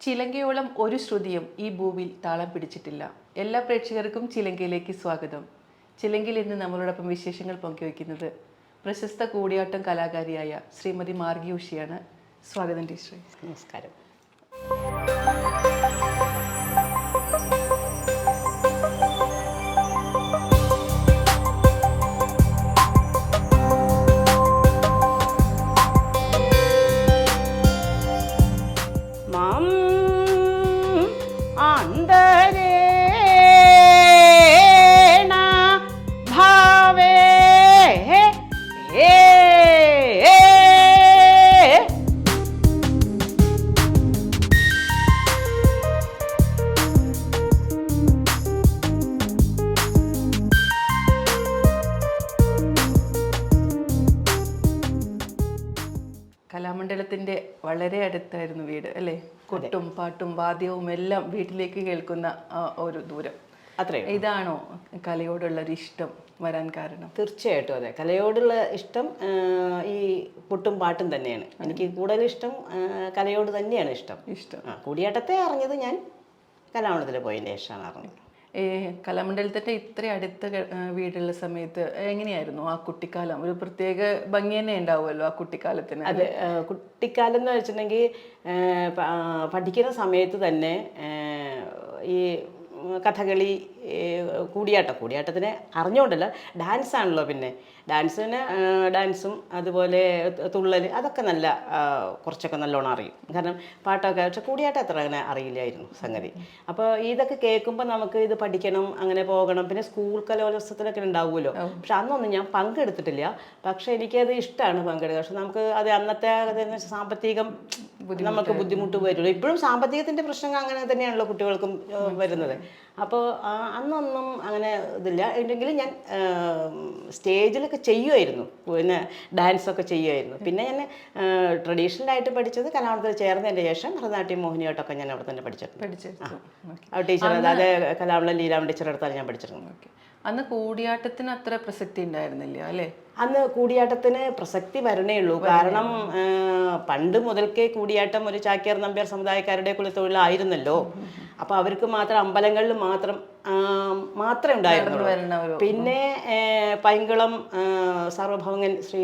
ചിലങ്കയോളം ഒരു ശ്രുതിയും ഈ ഭൂമിയിൽ താളം പിടിച്ചിട്ടില്ല. എല്ലാ പ്രേക്ഷകർക്കും ചിലങ്കയിലേക്ക് സ്വാഗതം. ചിലങ്കയിൽ ഇന്ന് നമ്മളോടൊപ്പം വിശേഷങ്ങൾ പങ്കുവയ്ക്കുന്നത് പ്രശസ്ത കൂടിയാട്ടം കലാകാരിയായ ശ്രീമതി മാർഗി ഉഷിയാണ്. സ്വാഗതം ടീച്ചറെ. നമസ്കാരം. കലാമണ്ഡലത്തിന്റെ വളരെ അടുത്തായിരുന്നു വീട് അല്ലേ? കൊട്ടും പാട്ടും വാദ്യവും എല്ലാം വീട്ടിലേക്ക് കേൾക്കുന്ന ഒരു ദൂരം. അത്രയും ഇതാണോ കലയോടുള്ള ഒരു ഇഷ്ടം വരാൻ കാരണം? തീർച്ചയായിട്ടും അതെ, കലയോടുള്ള ഇഷ്ടം ഈ കൊട്ടും പാട്ടും തന്നെയാണ്. എനിക്ക് കൂടുതൽ ഇഷ്ടം കലയോട് തന്നെയാണ് ഇഷ്ടം. കൂടിയാട്ടത്തെ അറിഞ്ഞത് ഞാൻ കലാമണ്ഡലത്തിൽ പോയതിൻ്റെ ശേഷമാണ് അറിഞ്ഞത്. കലാമണ്ഡലത്തിന്റെ ഇത്ര അടുത്ത വീടുള്ള സമയത്ത് എങ്ങനെയായിരുന്നു ആ കുട്ടിക്കാലം? ഒരു പ്രത്യേക ഭംഗി തന്നെ ഉണ്ടാവുമല്ലോ ആ കുട്ടിക്കാലത്തിന്. അതെ, കുട്ടിക്കാലം എന്ന് വെച്ചിട്ടുണ്ടെങ്കിൽ പഠിക്കുന്ന സമയത്ത് തന്നെ ഈ കഥകളി, കൂടിയാട്ടത്തിന് അറിഞ്ഞുകൊണ്ടല്ല, ഡാൻസാണല്ലോ. പിന്നെ ഡാൻസും അതുപോലെ തുള്ളൽ അതൊക്കെ കുറച്ചൊക്കെ നല്ലോണം അറിയും. കാരണം പാട്ടൊക്കെ, പക്ഷെ കൂടിയാട്ടം അത്ര അങ്ങനെ അറിയില്ലായിരുന്നു സംഗതി. അപ്പോൾ ഇതൊക്കെ കേൾക്കുമ്പോൾ നമുക്ക് ഇത് പഠിക്കണം, അങ്ങനെ പോകണം. പിന്നെ സ്കൂൾ കലോത്സവത്തിനൊക്കെ ഉണ്ടാവുമല്ലോ, പക്ഷെ അന്നൊന്നും ഞാൻ പങ്കെടുത്തിട്ടില്ല. പക്ഷെ എനിക്കത് ഇഷ്ടമാണ് പങ്കെടുക്കുക. പക്ഷെ നമുക്ക് അത് അന്നത്തെ സാമ്പത്തികം നമുക്ക് ബുദ്ധിമുട്ട് വരുള്ളൂ. ഇപ്പോഴും സാമ്പത്തികത്തിൻ്റെ പ്രശ്നം അങ്ങനെ തന്നെയാണല്ലോ കുട്ടികൾക്കും വരുന്നത്. അപ്പോൾ അന്നൊന്നും അങ്ങനെ ഇതില്ല. ഉണ്ടെങ്കിലും ഞാൻ സ്റ്റേജിലൊക്കെ ചെയ്യുമായിരുന്നു, പിന്നെ ഡാൻസൊക്കെ ചെയ്യുമായിരുന്നു. പിന്നെ ഞാൻ ട്രഡീഷണലായിട്ട് പഠിച്ചത് കലാമണ്ഡലത്തിൽ ചേർന്നതിൻ്റെ ശേഷം ഭരതനാട്യം മോഹിനിയാട്ടമൊക്കെ ഞാൻ അവിടെ തന്നെ പഠിച്ചിട്ടുണ്ട്. ടീച്ചർ, അതായത് കലാമണ്ഡലം ലീലാമ്മ ടീച്ചറുടെ അടുത്താണ് ഞാൻ പഠിച്ചിരുന്നത്. അന്ന് കൂടിയാട്ടത്തിന് അത്ര പ്രസക്തി ഉണ്ടായിരുന്നില്ല അല്ലേ? അന്ന് കൂടിയാട്ടത്തിന് പ്രസക്തി വരണേ ഉള്ളൂ. കാരണം പണ്ട് മുതൽക്കേ കൂടിയാട്ടം ഒരു ചാക്യാർ നമ്പ്യാർ സമുദായക്കാരുടെ കുലത്തൊഴിലായിരുന്നല്ലോ. അപ്പോൾ അവർക്ക് മാത്രം അമ്പലങ്ങളിൽ മാത്രമേ ഉണ്ടായിരുന്നുള്ളൂ. പിന്നെ പൈങ്കുളം സാർവഭൗമൻ ശ്രീ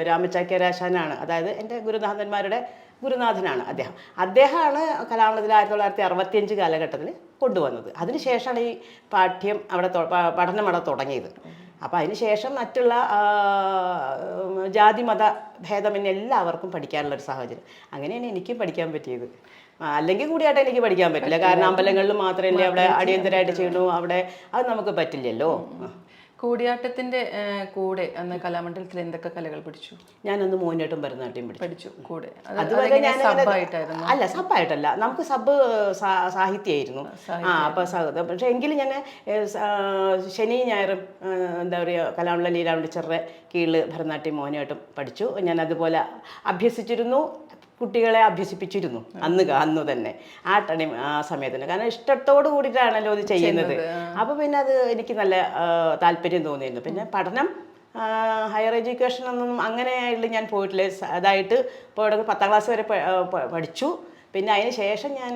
രാമചാക്യാരാശാനാണ്, അതായത് എൻ്റെ ഗുരുനാഥന്മാരുടെ ഗുരുനാഥനാണ് അദ്ദേഹമാണ് കലാമണ്ഡലത്തിൽ 1965 കാലഘട്ടത്തിൽ കൊണ്ടുവന്നത്. അതിനുശേഷമാണ് ഈ പഠനം അവിടെ തുടങ്ങിയത്. അപ്പോൾ അതിനുശേഷം മറ്റുള്ള ജാതി മത ഭേദമെന്നെ എല്ലാവർക്കും പഠിക്കാനുള്ളൊരു സാഹചര്യം. അങ്ങനെയാണ് എനിക്കും പഠിക്കാൻ പറ്റിയത്. അല്ലെങ്കിൽ കൂടിയായിട്ട് എനിക്ക് പഠിക്കാൻ പറ്റില്ല. കാരണം അമ്പലങ്ങളിൽ മാത്രമല്ലേ അവിടെ അടിയന്തരമായിട്ട് ചെയ്യണു, അവിടെ അത് നമുക്ക് പറ്റില്ലല്ലോ. കൂടിയാട്ടത്തിന്റെ കൂടെ അന്ന് കലാമണ്ഡലത്തിൽ എന്തൊക്കെ കലകൾ പഠിച്ചു? ഞാനന്ന് മോഹിനിയാട്ടം ഭരതനാട്യം പഠിച്ചു കൂടെ. അതുവരെ ഞാൻ അല്ല, സബ്ബായിട്ടല്ല, നമുക്ക് സബ് സാഹിത്യമായിരുന്നു. അപ്പൊ പക്ഷെ എങ്കിലും ഞാൻ ശനി ഞായറും എന്താ പറയുക, കലാമണ്ഡലം ലീലാമ്മ ടീച്ചറുടെ കീഴിൽ ഭരതനാട്യം മോഹിനിയാട്ടം പഠിച്ചു. ഞാൻ അതുപോലെ അഭ്യസിച്ചിരുന്നു, കുട്ടികളെ അഭ്യസിപ്പിച്ചിരുന്നു അന്ന് തന്നെ, ആ സമയത്തിന്. കാരണം ഇഷ്ടത്തോട് കൂടിയിട്ടാണല്ലോ ഇത് ചെയ്യുന്നത്. അപ്പോൾ പിന്നെ അത് എനിക്ക് നല്ല താല്പര്യം തോന്നിയിരുന്നു. പിന്നെ പഠനം, ഹയർ എഡ്യൂക്കേഷൻ ഒന്നും അങ്ങനെയായിട്ട് ഞാൻ പോയിട്ടില്ല. അതായിട്ട് ഇപ്പോൾ 10ാം ക്ലാസ് വരെ പഠിച്ചു. പിന്നെ അതിന് ശേഷം ഞാൻ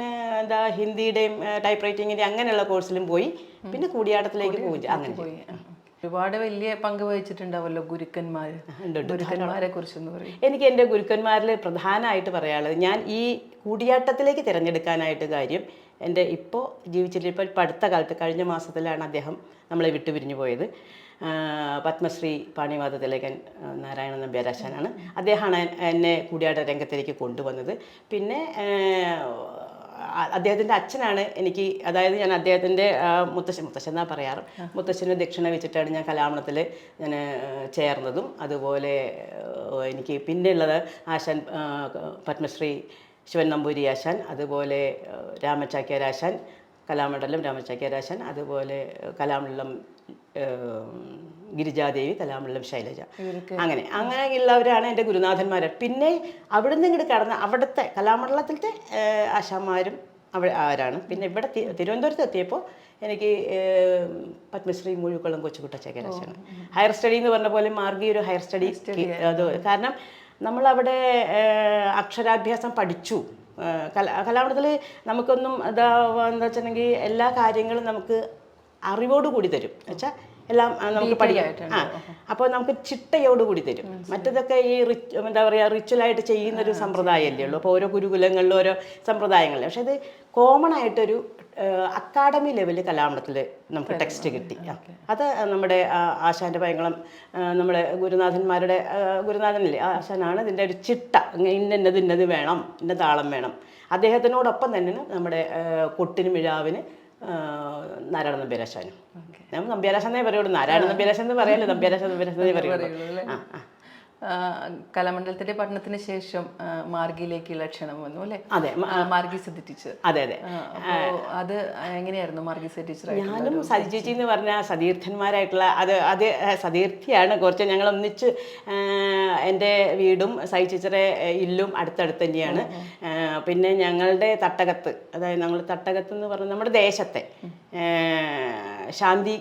ഹിന്ദിയുടെയും ടൈപ്പ് റൈറ്റിങ്ങിൻ്റെയും അങ്ങനെയുള്ള കോഴ്സിലും പോയി. പിന്നെ കൂടിയാട്ടത്തിലേക്ക് പോയി. അങ്ങനെ പോയി. ഒരുപാട് വലിയ പങ്ക് വഹിച്ചിട്ടുണ്ടാവല്ലോ ഗുരുക്കന്മാരെ കുറിച്ചെന്ന് പറയും. എനിക്ക് എൻ്റെ ഗുരുക്കന്മാരിൽ പ്രധാനമായിട്ട് പറയാനുള്ളത്, ഞാൻ ഈ കൂടിയാട്ടത്തിലേക്ക് തിരഞ്ഞെടുക്കാനായിട്ട് കാര്യം, എൻ്റെ ഇപ്പോൾ ജീവിച്ചിരിപ്പോൾ അടുത്ത കാലത്ത് കഴിഞ്ഞ മാസത്തിലാണ് അദ്ദേഹം നമ്മളെ വിട്ടുപിരിഞ്ഞു പോയത്. പത്മശ്രീ പാണിവാദ തിലകൻ നാരായണ നമ്പ്യാരാശാനാണ്. അദ്ദേഹമാണ് എന്നെ കൂടിയാട്ട രംഗത്തിലേക്ക് കൊണ്ടുവന്നത്. പിന്നെ അദ്ദേഹത്തിൻ്റെ അച്ഛനാണ് എനിക്ക്, അതായത് ഞാൻ അദ്ദേഹത്തിൻ്റെ മുത്തശ്ശൻ എന്നാ പറയാറ്, മുത്തശ്ശന് ദക്ഷിണ വെച്ചിട്ടാണ് ഞാൻ കലാമണ്ഡലത്തിൽ ഞാൻ ചേർന്നതും. അതുപോലെ എനിക്ക് പിന്നെയുള്ളത് ആശാൻ പത്മശ്രീ ശിവൻ നമ്പൂരി ആശാൻ, അതുപോലെ രാമചാക്യാരാശാൻ, കലാമണ്ഡലം രാമചാക്യാരാശാൻ, അതുപോലെ കലാമണ്ഡലം ഗിരിജാദേവി, കലാമണ്ഡലം ശൈലജ, അങ്ങനെയുള്ളവരാണ് എൻ്റെ ഗുരുനാഥന്മാർ. പിന്നെ അവിടെ നിന്ന് ഇങ്ങോട്ട് കടന്ന അവിടുത്തെ കലാമണ്ഡലത്തിലത്തെ ആശാന്മാരും ആരാണ്. പിന്നെ ഇവിടെ തിരുവനന്തപുരത്ത് എത്തിയപ്പോൾ എനിക്ക് പത്മശ്രീ മുഴുക്കുളം കൊച്ചുകുട്ടച്ചേക്കരാശാണ്. ഹയർ സ്റ്റഡി എന്ന് പറഞ്ഞ പോലെ മാർഗി ഒരു ഹയർ സ്റ്റഡി അത് കാരണം നമ്മളവിടെ അക്ഷരാഭ്യാസം പഠിച്ചു. കലാമണ്ഡലത്തിൽ നമുക്കൊന്നും എന്താ വെച്ചിട്ടുണ്ടെങ്കിൽ എല്ലാ കാര്യങ്ങളും നമുക്ക് അറിവോട് കൂടി തരും വെച്ചാൽ എല്ലാം നമുക്ക് പഠിക്കാം. അപ്പോൾ നമുക്ക് ചിട്ടയോട് കൂടി തരും. മറ്റതൊക്കെ ഈ എന്താ പറയുക റിച്വലായിട്ട് ചെയ്യുന്നൊരു സമ്പ്രദായമല്ലേ ഉള്ളൂ. അപ്പോൾ ഓരോ ഗുരുകുലങ്ങളിലും ഓരോ സമ്പ്രദായങ്ങളിൽ. പക്ഷെ അത് കോമൺ ആയിട്ടൊരു അക്കാഡമി ലെവലിൽ കലാമണ്ഡലത്തിൽ നമുക്ക് ടെക്സ്റ്റ് കിട്ടി. അത് നമ്മുടെ ആശാൻ്റെ പയങ്കളം നമ്മുടെ ഗുരുനാഥന്മാരുടെ ഗുരുനാഥനല്ലേ ആശാനാണ് ഇതിൻ്റെ ഒരു ചിട്ട. ഇന്നത് വേണം, ഇന്ന താളം വേണം. അദ്ദേഹത്തിനോടൊപ്പം തന്നെ നമ്മുടെ കൊട്ടിന് മിഴാവിന് നാരായണ നമ്പ്യാരാശാനും. ഞാൻ നമ്പ്യാരാശാനേ പറയുള്ളൂ, നാരായണ നമ്പ്യാരാശാൻ എന്ന് പറയാമല്ലോ, നമ്പ്യാരാശാനേ പറയുള്ളൂ. കലാമണ്ഡലത്തിന്റെ പഠനത്തിന് ശേഷം മാർഗിയിലേക്കുള്ള ക്ഷണം വന്നു അല്ലെ? അതെ, മാർഗി സതി ടീച്ചർ. അതെ. അത് എങ്ങനെയായിരുന്നു മാർഗി സതി ടീച്ചർ? ഞാനും സതി ചേച്ചി എന്ന് പറഞ്ഞാൽ സതീർത്ഥന്മാരായിട്ടുള്ള അത് സതീർത്ഥിയാണ്. കുറച്ച് ഞങ്ങൾ ഒന്നിച്ച് എൻ്റെ വീടും സതി ടീച്ചറെ ഇല്ലും അടുത്തടുത്ത് തന്നെയാണ്. പിന്നെ ഞങ്ങളുടെ തട്ടകത്ത്, അതായത് നമ്മൾ തട്ടകത്ത് എന്ന് പറഞ്ഞാൽ നമ്മുടെ ദേശത്തെ ശാന്തി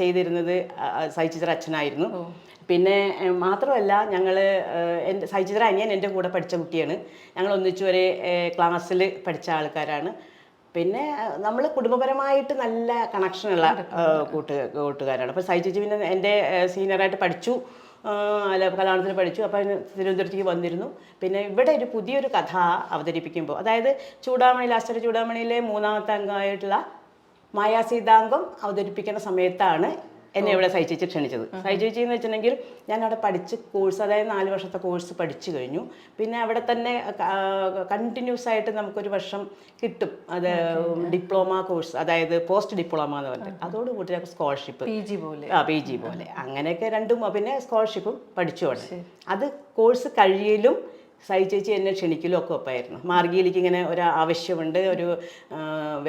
ചെയ്തിരുന്നത് സതി ടീച്ചർ അച്ഛനായിരുന്നു. പിന്നെ മാത്രമല്ല ഞങ്ങൾ എൻ്റെ സതി ടീച്ചർ അനിയൻ എൻ്റെ കൂടെ പഠിച്ച കുട്ടിയാണ്. ഞങ്ങൾ ഒന്നിച്ചു ഒരേ ക്ലാസ്സിൽ പഠിച്ച ആൾക്കാരാണ്. പിന്നെ നമ്മൾ കുടുംബപരമായിട്ട് നല്ല കണക്ഷനുള്ള കൂട്ടുകാരാണ്. അപ്പോൾ സതി ചേച്ചി പിന്നെ എൻ്റെ സീനിയറായിട്ട് പഠിച്ചു, അല്ല കലാമണ്ഡലത്തിൽ പഠിച്ചു. അപ്പോൾ തിരുവനന്തപുരത്തേക്ക് വന്നിരുന്നു. പിന്നെ ഇവിടെ ഒരു പുതിയൊരു കഥ അവതരിപ്പിക്കുമ്പോൾ, അതായത് ചൂടാമണി ലാസ്റ്റർ ചൂടാമണിയിലെ 3ാമത്തെ അംഗമായിട്ടുള്ള മായാസീതാംഗം അവതരിപ്പിക്കുന്ന സമയത്താണ് എന്നെ ഇവിടെ സതി ചേച്ചി ക്ഷണിച്ചത്. സതി ചേച്ചി എന്ന് വെച്ചിട്ടുണ്ടെങ്കിൽ ഞാൻ അവിടെ പഠിച്ച് കോഴ്സ്, അതായത് 4 വർഷത്തെ കോഴ്സ് പഠിച്ചു കഴിഞ്ഞു. പിന്നെ അവിടെ തന്നെ കണ്ടിന്യൂസ് ആയിട്ട് നമുക്കൊരു വർഷം കിട്ടും. അത് ഡിപ്ലോമ കോഴ്സ്, അതായത് പോസ്റ്റ് ഡിപ്ലോമ എന്ന് പറഞ്ഞിട്ട് അതോടുകൂടി സ്കോളർഷിപ്പ് PG പോലെ അങ്ങനെയൊക്കെ രണ്ടും. പിന്നെ സ്കോളർഷിപ്പും പഠിച്ചു അവിടെ. അത് കോഴ്സ് കഴിയലും സതി ചേച്ചി എന്നെ ക്ഷണിക്കലും ഒക്കെ ഒപ്പമായിരുന്നു. മാർഗിയിലേക്ക് ഇങ്ങനെ ഒരു ആവശ്യമുണ്ട്, ഒരു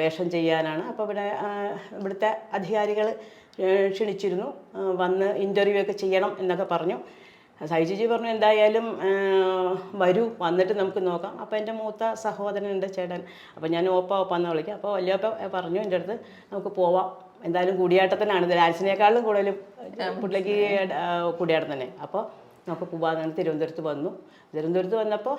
വേഷം ചെയ്യാനാണ്. അപ്പോൾ ഇവിടുത്തെ അധികാരികൾ ക്ഷണിച്ചിരുന്നു, വന്ന് ഇൻ്റർവ്യൂ ഒക്കെ ചെയ്യണം എന്നൊക്കെ പറഞ്ഞു. സതി ചേച്ചി പറഞ്ഞു എന്തായാലും വരൂ, വന്നിട്ട് നമുക്ക് നോക്കാം. അപ്പോൾ എൻ്റെ മൂത്ത സഹോദരനുണ്ട് ചേട്ടൻ, അപ്പോൾ ഞാൻ ഓപ്പാന്ന് വിളിക്കാം. അപ്പോൾ വലിയപ്പ പറഞ്ഞു എൻ്റെ അടുത്ത് നമുക്ക് പോവാം, എന്തായാലും കൂടിയാട്ടത്തിനാണ്, ഡാൻസിനേക്കാളും കൂടുതലും പുള്ളിക്ക് കൂടിയാട്ടം തന്നെ. അപ്പോൾ നമുക്ക് പോവാന്ന് തിരുവനന്തപുരത്ത് വന്നു. തിരുവനന്തപുരത്ത് വന്നപ്പോൾ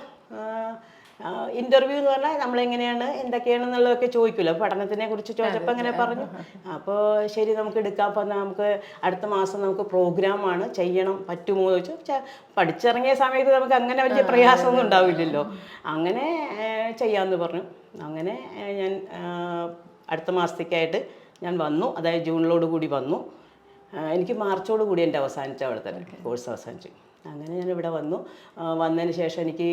ഇൻ്റർവ്യൂ എന്ന് പറഞ്ഞാൽ നമ്മളെങ്ങനെയാണ് എന്തൊക്കെയാണെന്നുള്ളതൊക്കെ ചോദിക്കുമല്ലോ. പഠനത്തിനെ കുറിച്ച് ചോദിച്ചപ്പോൾ അങ്ങനെ പറഞ്ഞു. അപ്പോൾ ശരി നമുക്ക് എടുക്കാം, അപ്പോൾ നമുക്ക് അടുത്ത മാസം നമുക്ക് പ്രോഗ്രാമാണ്, ചെയ്യണം, പറ്റുമോ എന്ന് ചോദിച്ചു. പഠിച്ചിറങ്ങിയ സമയത്ത് നമുക്ക് അങ്ങനെ വലിയ പ്രയാസമൊന്നും ഉണ്ടാവില്ലല്ലോ. അങ്ങനെ ചെയ്യാമെന്ന് പറഞ്ഞു. അങ്ങനെ ഞാൻ അടുത്ത മാസത്തേക്കായിട്ട് ഞാൻ വന്നു, അതായത് ജൂണിലോട് കൂടി വന്നു. എനിക്ക് മാർച്ചോട് കൂടി എൻ്റെ അവസാനിച്ച അവിടുത്തെ കോഴ്സ് അവസാനിച്ചു. അങ്ങനെ ഞാനിവിടെ വന്നു. വന്നതിന് ശേഷം എനിക്ക്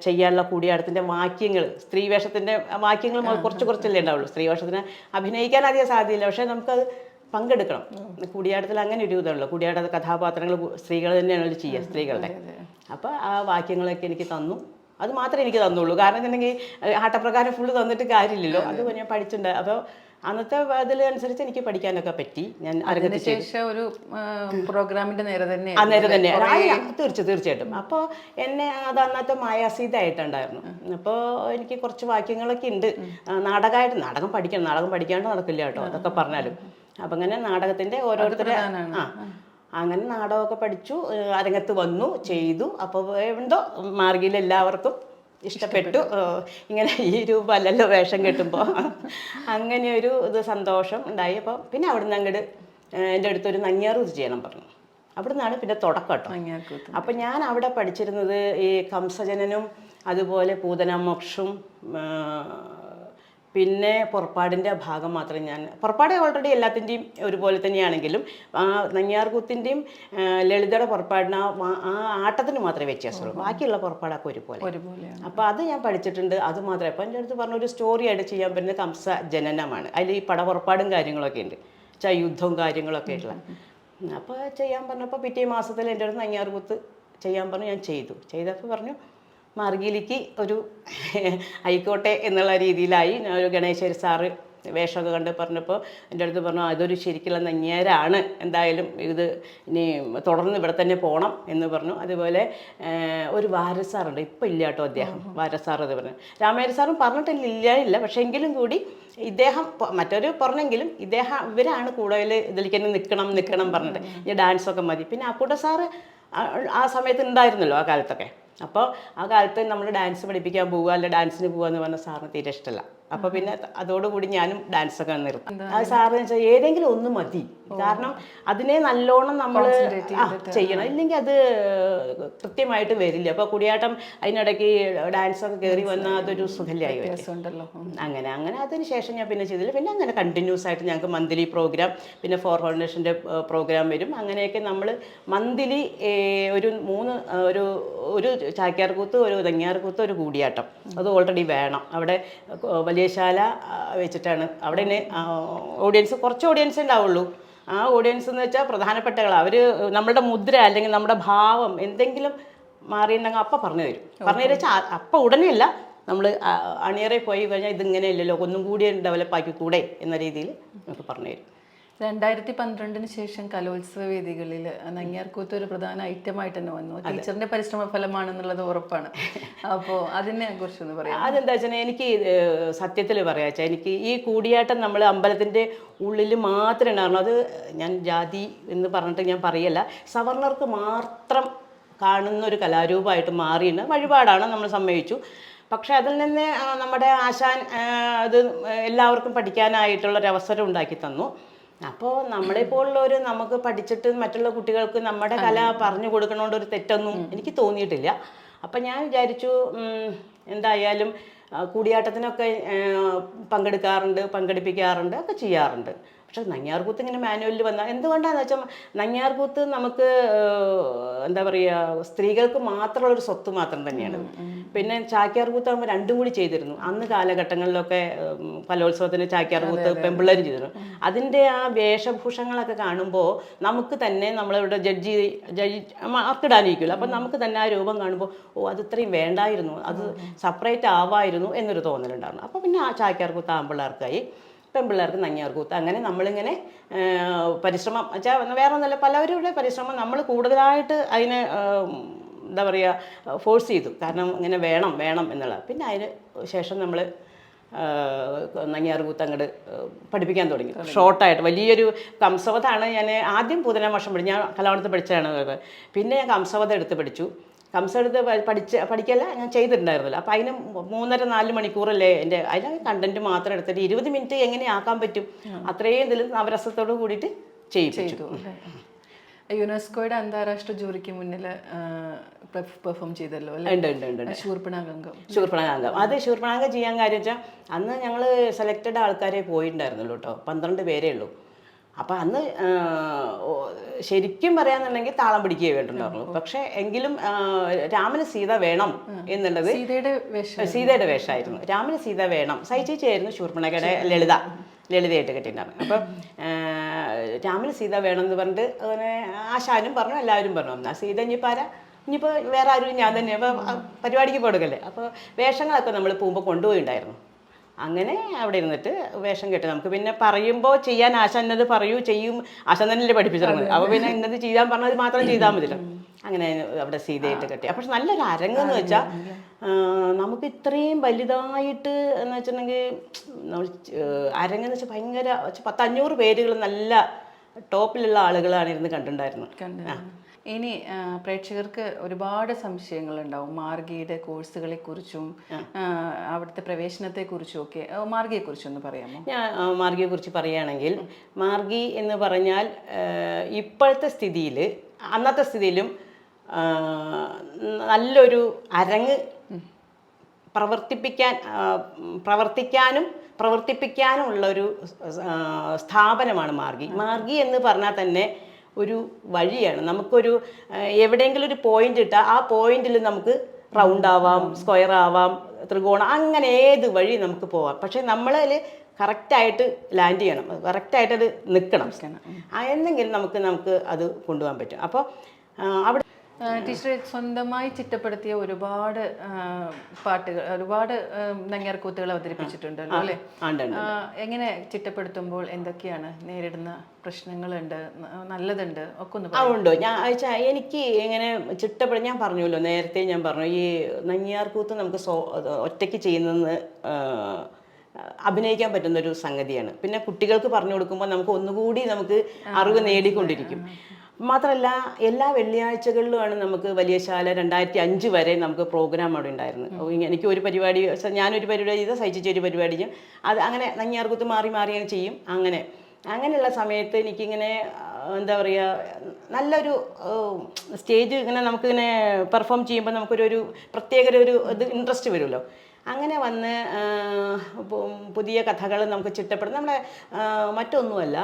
ചെയ്യാനുള്ള കൂടിയാട്ടത്തിൻ്റെ വാക്യങ്ങൾ, സ്ത്രീവേഷത്തിൻ്റെ വാക്യങ്ങൾ കുറച്ചല്ലേ ഉണ്ടാവുള്ളൂ. സ്ത്രീവേഷത്തിന് അഭിനയിക്കാൻ അധികം സാധ്യതയില്ല, പക്ഷേ നമുക്കത് പങ്കെടുക്കണം. കൂടിയാട്ടത്തിൽ അങ്ങനെ ഒരു ഇതുള്ളൂ. കൂടിയാട്ട കഥാപാത്രങ്ങൾ സ്ത്രീകൾ തന്നെയാണ് ചെയ്യുക, സ്ത്രീകളുടെ. അപ്പോൾ ആ വാക്യങ്ങളൊക്കെ എനിക്ക് തന്നു. അത് മാത്രമേ എനിക്ക് തന്നുള്ളൂ. കാരണം എന്നുണ്ടെങ്കിൽ ആട്ടപ്രകാരം ഫുള്ള് തന്നിട്ട് കാര്യമില്ലല്ലോ. അത് ഞാൻ പഠിച്ചിട്ടുണ്ട്. അപ്പോൾ അന്നത്തെ അതിലനുസരിച്ച് എനിക്ക് പഠിക്കാനൊക്കെ പറ്റി. ഞാൻ ഒരു പ്രോഗ്രാമിന്റെ നേരെ തന്നെ തീർച്ചയായിട്ടും. അപ്പോൾ എന്നെ അത് അന്നത്തെ മായാസീതായിട്ടുണ്ടായിരുന്നു. അപ്പോൾ എനിക്ക് കുറച്ച് വാക്യങ്ങളൊക്കെ ഉണ്ട്. നാടകം പഠിക്കാണ്ട് നടക്കില്ല കേട്ടോ, അതൊക്കെ പറഞ്ഞാലും. അപ്പം അങ്ങനെ നാടകത്തിൻ്റെ ഓരോരുത്തരെ അങ്ങനെ നാടകമൊക്കെ പഠിച്ചു, അരങ്ങത്ത് വന്നു, ചെയ്തു. അപ്പോൾ എന്തോ മാർഗിയിൽ എല്ലാവർക്കും ഇഷ്ടപ്പെട്ടു. ഇങ്ങനെ ഈ രൂപമല്ലല്ലോ വേഷം കെട്ടുമ്പോൾ, അങ്ങനെ ഒരു സന്തോഷം ഉണ്ടായി. അപ്പോൾ പിന്നെ അവിടുന്ന് അങ്ങോട്ട് എൻ്റെ അടുത്തൊരു നങ്ങ്യാറൂത്ത് ചെയ്യണം പറഞ്ഞു. അവിടെ നിന്നാണ് പിന്നെ തുടക്കം കേട്ടോ. അപ്പം ഞാൻ അവിടെ പഠിച്ചിരുന്നത് ഈ കംസജനനും അതുപോലെ പൂതനാമോക്ഷും പിന്നെ പുറപ്പാടിൻ്റെ ഭാഗം മാത്രമേ പുറപ്പാട് ഓൾറെഡി എല്ലാത്തിൻ്റെയും ഒരുപോലെ തന്നെയാണെങ്കിലും നങ്ങ്യാർകൂത്തിൻ്റെയും ലളിതയുടെ പുറപ്പാടിന് ആ ആട്ടത്തിന് മാത്രമേ വ്യത്യാസമുള്ളൂ. ബാക്കിയുള്ള പുറപ്പാടൊക്കെ ഒരുപോലെ. അപ്പോൾ അത് ഞാൻ പഠിച്ചിട്ടുണ്ട്. അത് മാത്രമേ. അപ്പോൾ എൻ്റെ അടുത്ത് പറഞ്ഞ ഒരു സ്റ്റോറി ആയിട്ട് ചെയ്യാൻ പറ്റുന്ന കംസ ജനനമാണ്. അതിൽ ഈ പടപുറപ്പാടും കാര്യങ്ങളൊക്കെ ഉണ്ട്, യുദ്ധവും കാര്യങ്ങളൊക്കെ ആയിട്ടുള്ള. അപ്പോൾ ചെയ്യാൻ പറഞ്ഞപ്പോൾ പിറ്റേ മാസത്തിൽ എൻ്റെ അടുത്ത് നങ്ങ്യാർകൂത്ത് ചെയ്യാൻ പറഞ്ഞു. ഞാൻ ചെയ്തപ്പോൾ പറഞ്ഞു മാർഗിയിലേക്ക് ഒരു ആയിക്കോട്ടെ എന്നുള്ള രീതിയിലായി. ഒരു ഗണേശ്വരി സാറ് വേഷമൊക്കെ കണ്ട് പറഞ്ഞപ്പോൾ എൻ്റെ അടുത്ത് പറഞ്ഞു അതൊരു ശരിക്കുള്ള നങ്ങ്യാരാണ്, എന്തായാലും ഇത് ഇനി തുടർന്ന് ഇവിടെ തന്നെ പോകണം എന്ന് പറഞ്ഞു. അതുപോലെ ഒരു വാരസാറുണ്ട്, ഇപ്പം ഇല്ല കേട്ടോ അദ്ദേഹം, വാരസാർ അത് പറഞ്ഞു. രാമേരി സാറും പറഞ്ഞിട്ടില്ല, പക്ഷേ എങ്കിലും കൂടി ഇദ്ദേഹം മറ്റൊരു പറഞ്ഞെങ്കിലും ഇവരാണ് കൂടുതൽ ഇതിലേക്ക് തന്നെ നിൽക്കണം പറഞ്ഞിട്ട്. ഈ ഡാൻസൊക്കെ മതി. പിന്നെ അപ്പൂട്ട സാറ് ആ സമയത്ത് ഉണ്ടായിരുന്നല്ലോ, ആ കാലത്തൊക്കെ. അപ്പോൾ ആ കാലത്ത് നമ്മൾ ഡാൻസ് പഠിപ്പിക്കാൻ പോവുക അല്ല ഡാൻസിന് പോവുക എന്ന് പറഞ്ഞാൽ സാറിന് തീരെ ഇഷ്ടമല്ല. അപ്പോൾ പിന്നെ അതോടുകൂടി ഞാനും ഡാൻസൊക്കെ നിർത്തി. അത് സാറിന് വെച്ചാൽ ഏതെങ്കിലും ഒന്ന് മതി, കാരണം അതിനെ നല്ലോണം നമ്മൾ ചെയ്യണം, ഇല്ലെങ്കിൽ അത് കൃത്യമായിട്ട് വരില്ല. അപ്പോൾ കൂടിയാട്ടം അതിനിടയ്ക്ക് ഡാൻസൊക്കെ കയറി വന്നാൽ അതൊരു സുഖല്യായി ഉണ്ടല്ലോ. അങ്ങനെ അതിന് ശേഷം ഞാൻ പിന്നെ ചെയ്തില്ല. പിന്നെ അങ്ങനെ കണ്ടിന്യൂസ് ആയിട്ട് ഞങ്ങൾക്ക് മന്ത്ലി പ്രോഗ്രാം, പിന്നെ ഫോർ ഫൗണ്ടേഷൻ്റെ പ്രോഗ്രാം വരും. അങ്ങനെയൊക്കെ നമ്മൾ മന്ത്ലി ഒരു ചാക്യാർകൂത്ത്, ഒരു തെങ്ങാർകൂത്ത്, ഒരു കൂടിയാട്ടം അത് ഓൾറെഡി വേണം. അവിടെ വലിയശാല വെച്ചിട്ടാണ്. അവിടെ ഓഡിയൻസ് കുറച്ച് ഓഡിയൻസേ ഉണ്ടാവുള്ളൂ. ആ ഓഡിയൻസ് എന്ന് വെച്ചാൽ പ്രധാനപ്പെട്ട അവർ നമ്മളുടെ മുദ്ര അല്ലെങ്കിൽ നമ്മുടെ ഭാവം എന്തെങ്കിലും മാറിയിട്ടുണ്ടെങ്കിൽ അപ്പം പറഞ്ഞു വെച്ചാൽ അപ്പം ഉടനെയല്ല, നമ്മൾ അണിയറെ പോയി കഴിഞ്ഞാൽ ഇതിങ്ങനെയല്ലല്ലോ, ഒന്നും കൂടി ഡെവലപ്പാക്കി കൂടെ എന്ന രീതിയിൽ നമുക്ക് പറഞ്ഞു തരും. 2012 ശേഷം കലോത്സവ വേദികളിൽ നങ്ങ്യാർകൂത്ത് ഒരു പ്രധാന ഐറ്റമായിട്ട് തന്നെ വന്നു. ടീച്ചറിന്റെ പരിശ്രമ ഫലമാണെന്നുള്ളത് ഉറപ്പാണ്. അപ്പോൾ അതിനെ കുറിച്ചൊന്ന് പറയാം. അതെന്താ വെച്ചാൽ എനിക്ക് സത്യത്തിൽ പറയാ വെച്ചാൽ എനിക്ക് ഈ കൂടിയാട്ടം നമ്മൾ അമ്പലത്തിൻ്റെ ഉള്ളിൽ മാത്രമേ ഉണ്ടായിരുന്നു. അത് ഞാൻ ജാതി എന്ന് പറഞ്ഞിട്ട് ഞാൻ പറയല്ല, സവർണർക്ക് മാത്രം കാണുന്ന ഒരു കലാരൂപമായിട്ട് മാറിയുണ്ട്. വഴിപാടാണ്, നമ്മൾ സമ്മതിച്ചു. പക്ഷെ അതിൽ നിന്ന് നമ്മുടെ ആശാൻ അത് എല്ലാവർക്കും പഠിക്കാനായിട്ടുള്ളൊരവസരം ഉണ്ടാക്കി തന്നു. അപ്പോൾ നമ്മളെപ്പോലുള്ളവർ നമുക്ക് പഠിച്ചിട്ട് മറ്റുള്ള കുട്ടികൾക്ക് നമ്മുടെ കല പറഞ്ഞു കൊടുക്കണോണ്ട് ഒരു തെറ്റൊന്നും എനിക്ക് തോന്നിയിട്ടില്ല. അപ്പം ഞാൻ വിചാരിച്ചു എന്തായാലും കൂടിയാട്ടത്തിനൊക്കെ പങ്കെടുപ്പിക്കാറുണ്ട്, ഒക്കെ ചെയ്യാറുണ്ട്. പക്ഷെ നങ്ങ്യാർകൂത്ത് ഇങ്ങനെ മാനുവലിൽ വന്നാൽ എന്തുകൊണ്ടാണെന്ന് വെച്ചാൽ നങ്ങ്യാർകൂത്ത് നമുക്ക് എന്താ പറയുക, സ്ത്രീകൾക്ക് മാത്രമുള്ളൊരു സ്വത്ത് മാത്രം തന്നെയാണ്. പിന്നെ ചാക്യാർകൂത്ത് ആകുമ്പോൾ രണ്ടും കൂടി ചെയ്തിരുന്നു. അന്ന് കാലഘട്ടങ്ങളിലൊക്കെ കലോത്സവത്തിന് ചാക്യാർകൂത്ത് പെൺപിള്ളേരും ചെയ്തിരുന്നു. അതിൻ്റെ ആ വേഷഭൂഷങ്ങളൊക്കെ കാണുമ്പോൾ നമുക്ക് തന്നെ നമ്മളിവിടെ ജഡ്ജി മാർക്കിടാനിരിക്കില്ല. അപ്പം നമുക്ക് തന്നെ ആ രൂപം കാണുമ്പോൾ അത് ഇത്രയും വേണ്ടായിരുന്നു, അത് സെപ്പറേറ്റ് ആവായിരുന്നു എന്നൊരു തോന്നലുണ്ടായിരുന്നു. അപ്പോൾ പിന്നെ ആ ചാക്യാർകൂത്ത് ആൺപിള്ളേർക്കായി, പെൺപിള്ളേർക്ക് നങ്ങ്യാർകൂത്ത്. അങ്ങനെ നമ്മളിങ്ങനെ പരിശ്രമം വെച്ചാൽ വേറെ ഒന്നല്ല, പലവരുടെ പരിശ്രമം നമ്മൾ കൂടുതലായിട്ട് അതിനെ എന്താ പറയുക ഫോഴ്സ് ചെയ്തു. കാരണം ഇങ്ങനെ വേണം എന്നുള്ളത്. പിന്നെ അതിന് ശേഷം നമ്മൾ നങ്ങ്യാർകൂത്ത് അങ്ങോട്ട് പഠിപ്പിക്കാൻ തുടങ്ങി. ഷോർട്ടായിട്ട് വലിയൊരു കംസവതാണ്. ഞാൻ ആദ്യം പൂതന വർഷം പഠിച്ചു, ഞാൻ കലാവണത്ത് പഠിച്ചതാണ്. പിന്നെ ഞാൻ കംസവത എടുത്ത് പഠിച്ചു. കംസെടുത്ത് പഠിക്കല്ല, ഞാൻ ചെയ്തിട്ടുണ്ടായിരുന്നില്ല. അപ്പോൾ അതിന് 3.5-4 മണിക്കൂറല്ലേ എൻ്റെ, അതിന് കണ്ടന്റ് മാത്രം എടുത്തിട്ട് 20 മിനിറ്റ് എങ്ങനെ ആക്കാൻ പറ്റും, അത്രയും ഇതിൽ നവരസത്തോട് കൂടിയിട്ട് ചെയ്തു. യുനെസ്കോയുടെ അന്താരാഷ്ട്ര ജൂറിക്ക് മുന്നിൽ പെർഫോം ചെയ്തല്ലോ. ഉണ്ട്. ശൂർപ്പണാംഗം അത് ശൂർപ്പണാംഗം ചെയ്യാൻ കാര്യം വെച്ചാൽ അന്ന് ഞങ്ങൾ സെലക്റ്റഡ് ആൾക്കാരെ പോയിട്ടുണ്ടായിരുന്നുള്ളൂ കേട്ടോ, 12 പേരേ ഉള്ളൂ. അപ്പം അന്ന് ശരിക്കും പറയാന്നുണ്ടെങ്കിൽ താളം പിടിക്കുകയേ വേണ്ടിട്ടുണ്ടായിരുന്നു. പക്ഷെ എങ്കിലും രാമന് സീത വേണം എന്നുള്ളത് സീതയുടെ വേഷമായിരുന്നു. രാമന് സീത വേണം. സൈചേച്ചിയായിരുന്നു ശൂർപ്പണഖയുടെ ലളിതയായിട്ട് കെട്ടിയിട്ടുണ്ടായിരുന്നു. അപ്പം രാമന് സീത വേണം എന്ന് പറഞ്ഞിട്ട് അങ്ങനെ ആശാനും പറഞ്ഞു, എല്ലാവരും പറഞ്ഞു. എന്നാൽ സീത ഇനിയിപ്പോൾ വേറെ ആരും ഞാൻ തന്നെ. അപ്പോൾ പരിപാടിക്ക് കൊടുക്കല്ലേ. അപ്പോൾ വേഷങ്ങളൊക്കെ നമ്മൾ പോകുമ്പോൾ കൊണ്ടുപോയിണ്ടായിരുന്നു. അങ്ങനെ അവിടെ ഇരുന്നിട്ട് വേഷം കെട്ടി നമുക്ക് പിന്നെ പറയുമ്പോൾ ചെയ്യാൻ ആശാൻ എന്നത് ചെയ്യും. ആശാൻ തന്നെയല്ലേ പഠിപ്പിച്ചിരുന്നത്. അപ്പോൾ പിന്നെ ഇന്നത് ചെയ്യാൻ പറഞ്ഞത് മാത്രം ചെയ്താൽ മതിയല്ലോ. അങ്ങനെ അവിടെ സീതയായിട്ട് കെട്ടി. പക്ഷെ നല്ലൊരു അരങ്ങെന്ന് വെച്ചാൽ നമുക്ക് ഇത്രയും വലുതായിട്ട് എന്ന് വെച്ചിട്ടുണ്ടെങ്കിൽ നമ്മൾ അരങ്ങെന്ന് വെച്ചാൽ ഭയങ്കര 500 പേരുകൾ നല്ല ടോപ്പിലുള്ള ആളുകളാണ് ഇരുന്ന് കണ്ടിട്ടുണ്ടായിരുന്നത്. ഇനി പ്രേക്ഷകർക്ക് ഒരുപാട് സംശയങ്ങളുണ്ടാവും മാർഗിയുടെ കോഴ്സുകളെ കുറിച്ചും അവിടുത്തെ പ്രവേശനത്തെ കുറിച്ചും ഒക്കെ. മാർഗിയെ കുറിച്ചൊന്ന് പറയാമോ? ഞാൻ മാർഗിയെ കുറിച്ച് പറയുകയാണെങ്കിൽ, മാർഗി എന്ന് പറഞ്ഞാൽ ഇപ്പോഴത്തെ സ്ഥിതിയിൽ അന്നത്തെ സ്ഥിതിയിലും നല്ലൊരു അരങ്ങ് പ്രവർത്തിപ്പിക്കാനും ഉള്ളൊരു സ്ഥാപനമാണ് മാർഗി. മാർഗി എന്ന് പറഞ്ഞാൽ തന്നെ ഒരു വഴിയാണ്. നമുക്കൊരു എവിടെയെങ്കിലും ഒരു പോയിന്റ് ഇട്ടാൽ ആ പോയിന്റിൽ നമുക്ക് റൗണ്ട് ആവാം, സ്ക്വയർ ആവാം, ത്രികോണം, അങ്ങനെ ഏത് വഴി നമുക്ക് പോവാം. പക്ഷെ നമ്മളതിൽ കറക്റ്റായിട്ട് ലാൻഡ് ചെയ്യണം, കറക്റ്റായിട്ട് അത് നിൽക്കണം. എന്നെങ്കിലും നമുക്ക് അത് കൊണ്ടുപോകാൻ പറ്റും. അപ്പോൾ അവിടെ ടീച്ചർ സ്വന്തമായി ചിട്ടപ്പെടുത്തിയ ഒരുപാട് പാട്ടുകൾ, ഒരുപാട് നങ്ങ്യാർകൂത്തുകൾ അവതരിപ്പിച്ചിട്ടുണ്ടല്ലോ അല്ലേ? എങ്ങനെ ചിട്ടപ്പെടുത്തുമ്പോൾ എന്തൊക്കെയാണ് നേരിടുന്ന പ്രശ്നങ്ങളുണ്ട്, നല്ലതുണ്ട് ഒക്കെ ഒന്ന്? ഉണ്ടോ? എനിക്ക് എങ്ങനെ ഞാൻ പറഞ്ഞല്ലോ, നേരത്തെ ഞാൻ പറഞ്ഞു, ഈ നങ്ങ്യാർകൂത്ത് നമുക്ക് ഒറ്റയ്ക്ക് ചെയ്യുന്നത് അഭിനയിക്കാൻ പറ്റുന്നൊരു സംഗതിയാണ്. പിന്നെ കുട്ടികൾക്ക് പറഞ്ഞു കൊടുക്കുമ്പോൾ നമുക്ക് ഒന്നുകൂടി നമുക്ക് അറിവ് നേടിക്കൊണ്ടിരിക്കും. മാത്രമല്ല എല്ലാ വെള്ളിയാഴ്ചകളിലുമാണ് നമുക്ക് വലിയ ശാല 2005 വരെ നമുക്ക് പ്രോഗ്രാം അവിടെ ഉണ്ടായിരുന്നു. എനിക്ക് ഒരു പരിപാടി, ഞാനൊരു പരിപാടി ചെയ്താൽ സഹിച്ചിച്ച് ഒരു പരിപാടി ചെയ്യും. അത് അങ്ങനെ നങ്ങിയാർകുത്ത് മാറി മാറി അങ്ങനെ ചെയ്യും. അങ്ങനെയുള്ള സമയത്ത് എനിക്കിങ്ങനെ എന്താ പറയുക, നല്ലൊരു സ്റ്റേജ് ഇങ്ങനെ നമുക്കിങ്ങനെ പെർഫോം ചെയ്യുമ്പോൾ നമുക്കൊരു പ്രത്യേക ഒരു ഇത് ഇൻട്രസ്റ്റ് വരുമല്ലോ. അങ്ങനെ വന്ന് പുതിയ കഥകൾ നമുക്ക് ചിട്ടപ്പെടും. നമ്മളെ മറ്റൊന്നുമല്ല,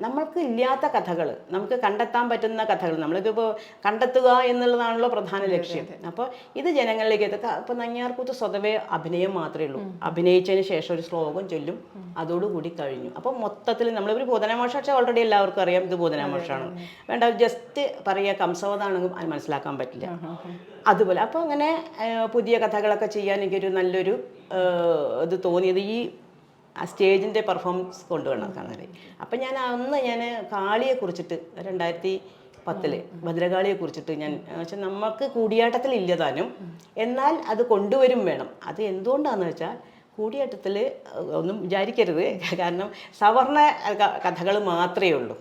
നമ്മൾക്ക് ഇല്ലാത്ത കഥകൾ, നമുക്ക് കണ്ടെത്താൻ പറ്റുന്ന കഥകൾ നമ്മളിതിപ്പോൾ കണ്ടെത്തുക എന്നുള്ളതാണല്ലോ പ്രധാന ലക്ഷ്യം. അപ്പോൾ ഇത് ജനങ്ങളിലേക്ക് എത്തുക. ഇപ്പോൾ നങ്ങിയാർകൂത്ത് സ്വതവേ അഭിനയം മാത്രമേ ഉള്ളൂ. അഭിനയിച്ചതിന് ശേഷം ഒരു ശ്ലോകം ചൊല്ലും, അതോടുകൂടി കഴിഞ്ഞു. അപ്പോൾ മൊത്തത്തിൽ നമ്മളൊരു ബോധനാമോഷ ഓൾറെഡി എല്ലാവർക്കും അറിയാം ഇത് ബോധനാമോഷമാണ്. വേണ്ട ജസ്റ്റ് പറയുക കംസവതാണെങ്കിൽ അത് മനസ്സിലാക്കാൻ പറ്റില്ല. അതുപോലെ അപ്പോൾ അങ്ങനെ പുതിയ കഥകളൊക്കെ ചെയ്യാൻ എനിക്കൊരു നല്ലൊരു ഇത് തോന്നിയത് ഈ സ്റ്റേജിൻ്റെ പെർഫോമൻസ് കൊണ്ടുവരണം കാണാൻ. അപ്പം ഞാൻ കാളിയെ കുറിച്ചിട്ട് 2010 ഭദ്രകാളിയെ കുറിച്ചിട്ട് ഞാൻ വെച്ചാൽ നമുക്ക് കൂടിയാട്ടത്തിൽ ഇല്ലതാനും, എന്നാൽ അത് കൊണ്ടുവരും വേണം. അത് എന്തുകൊണ്ടാണെന്ന് വെച്ചാൽ കൂടിയാട്ടത്തിൽ ഒന്നും വിചാരിക്കരുത്, കാരണം സവർണ കഥകൾ മാത്രമേ ഉള്ളൂ.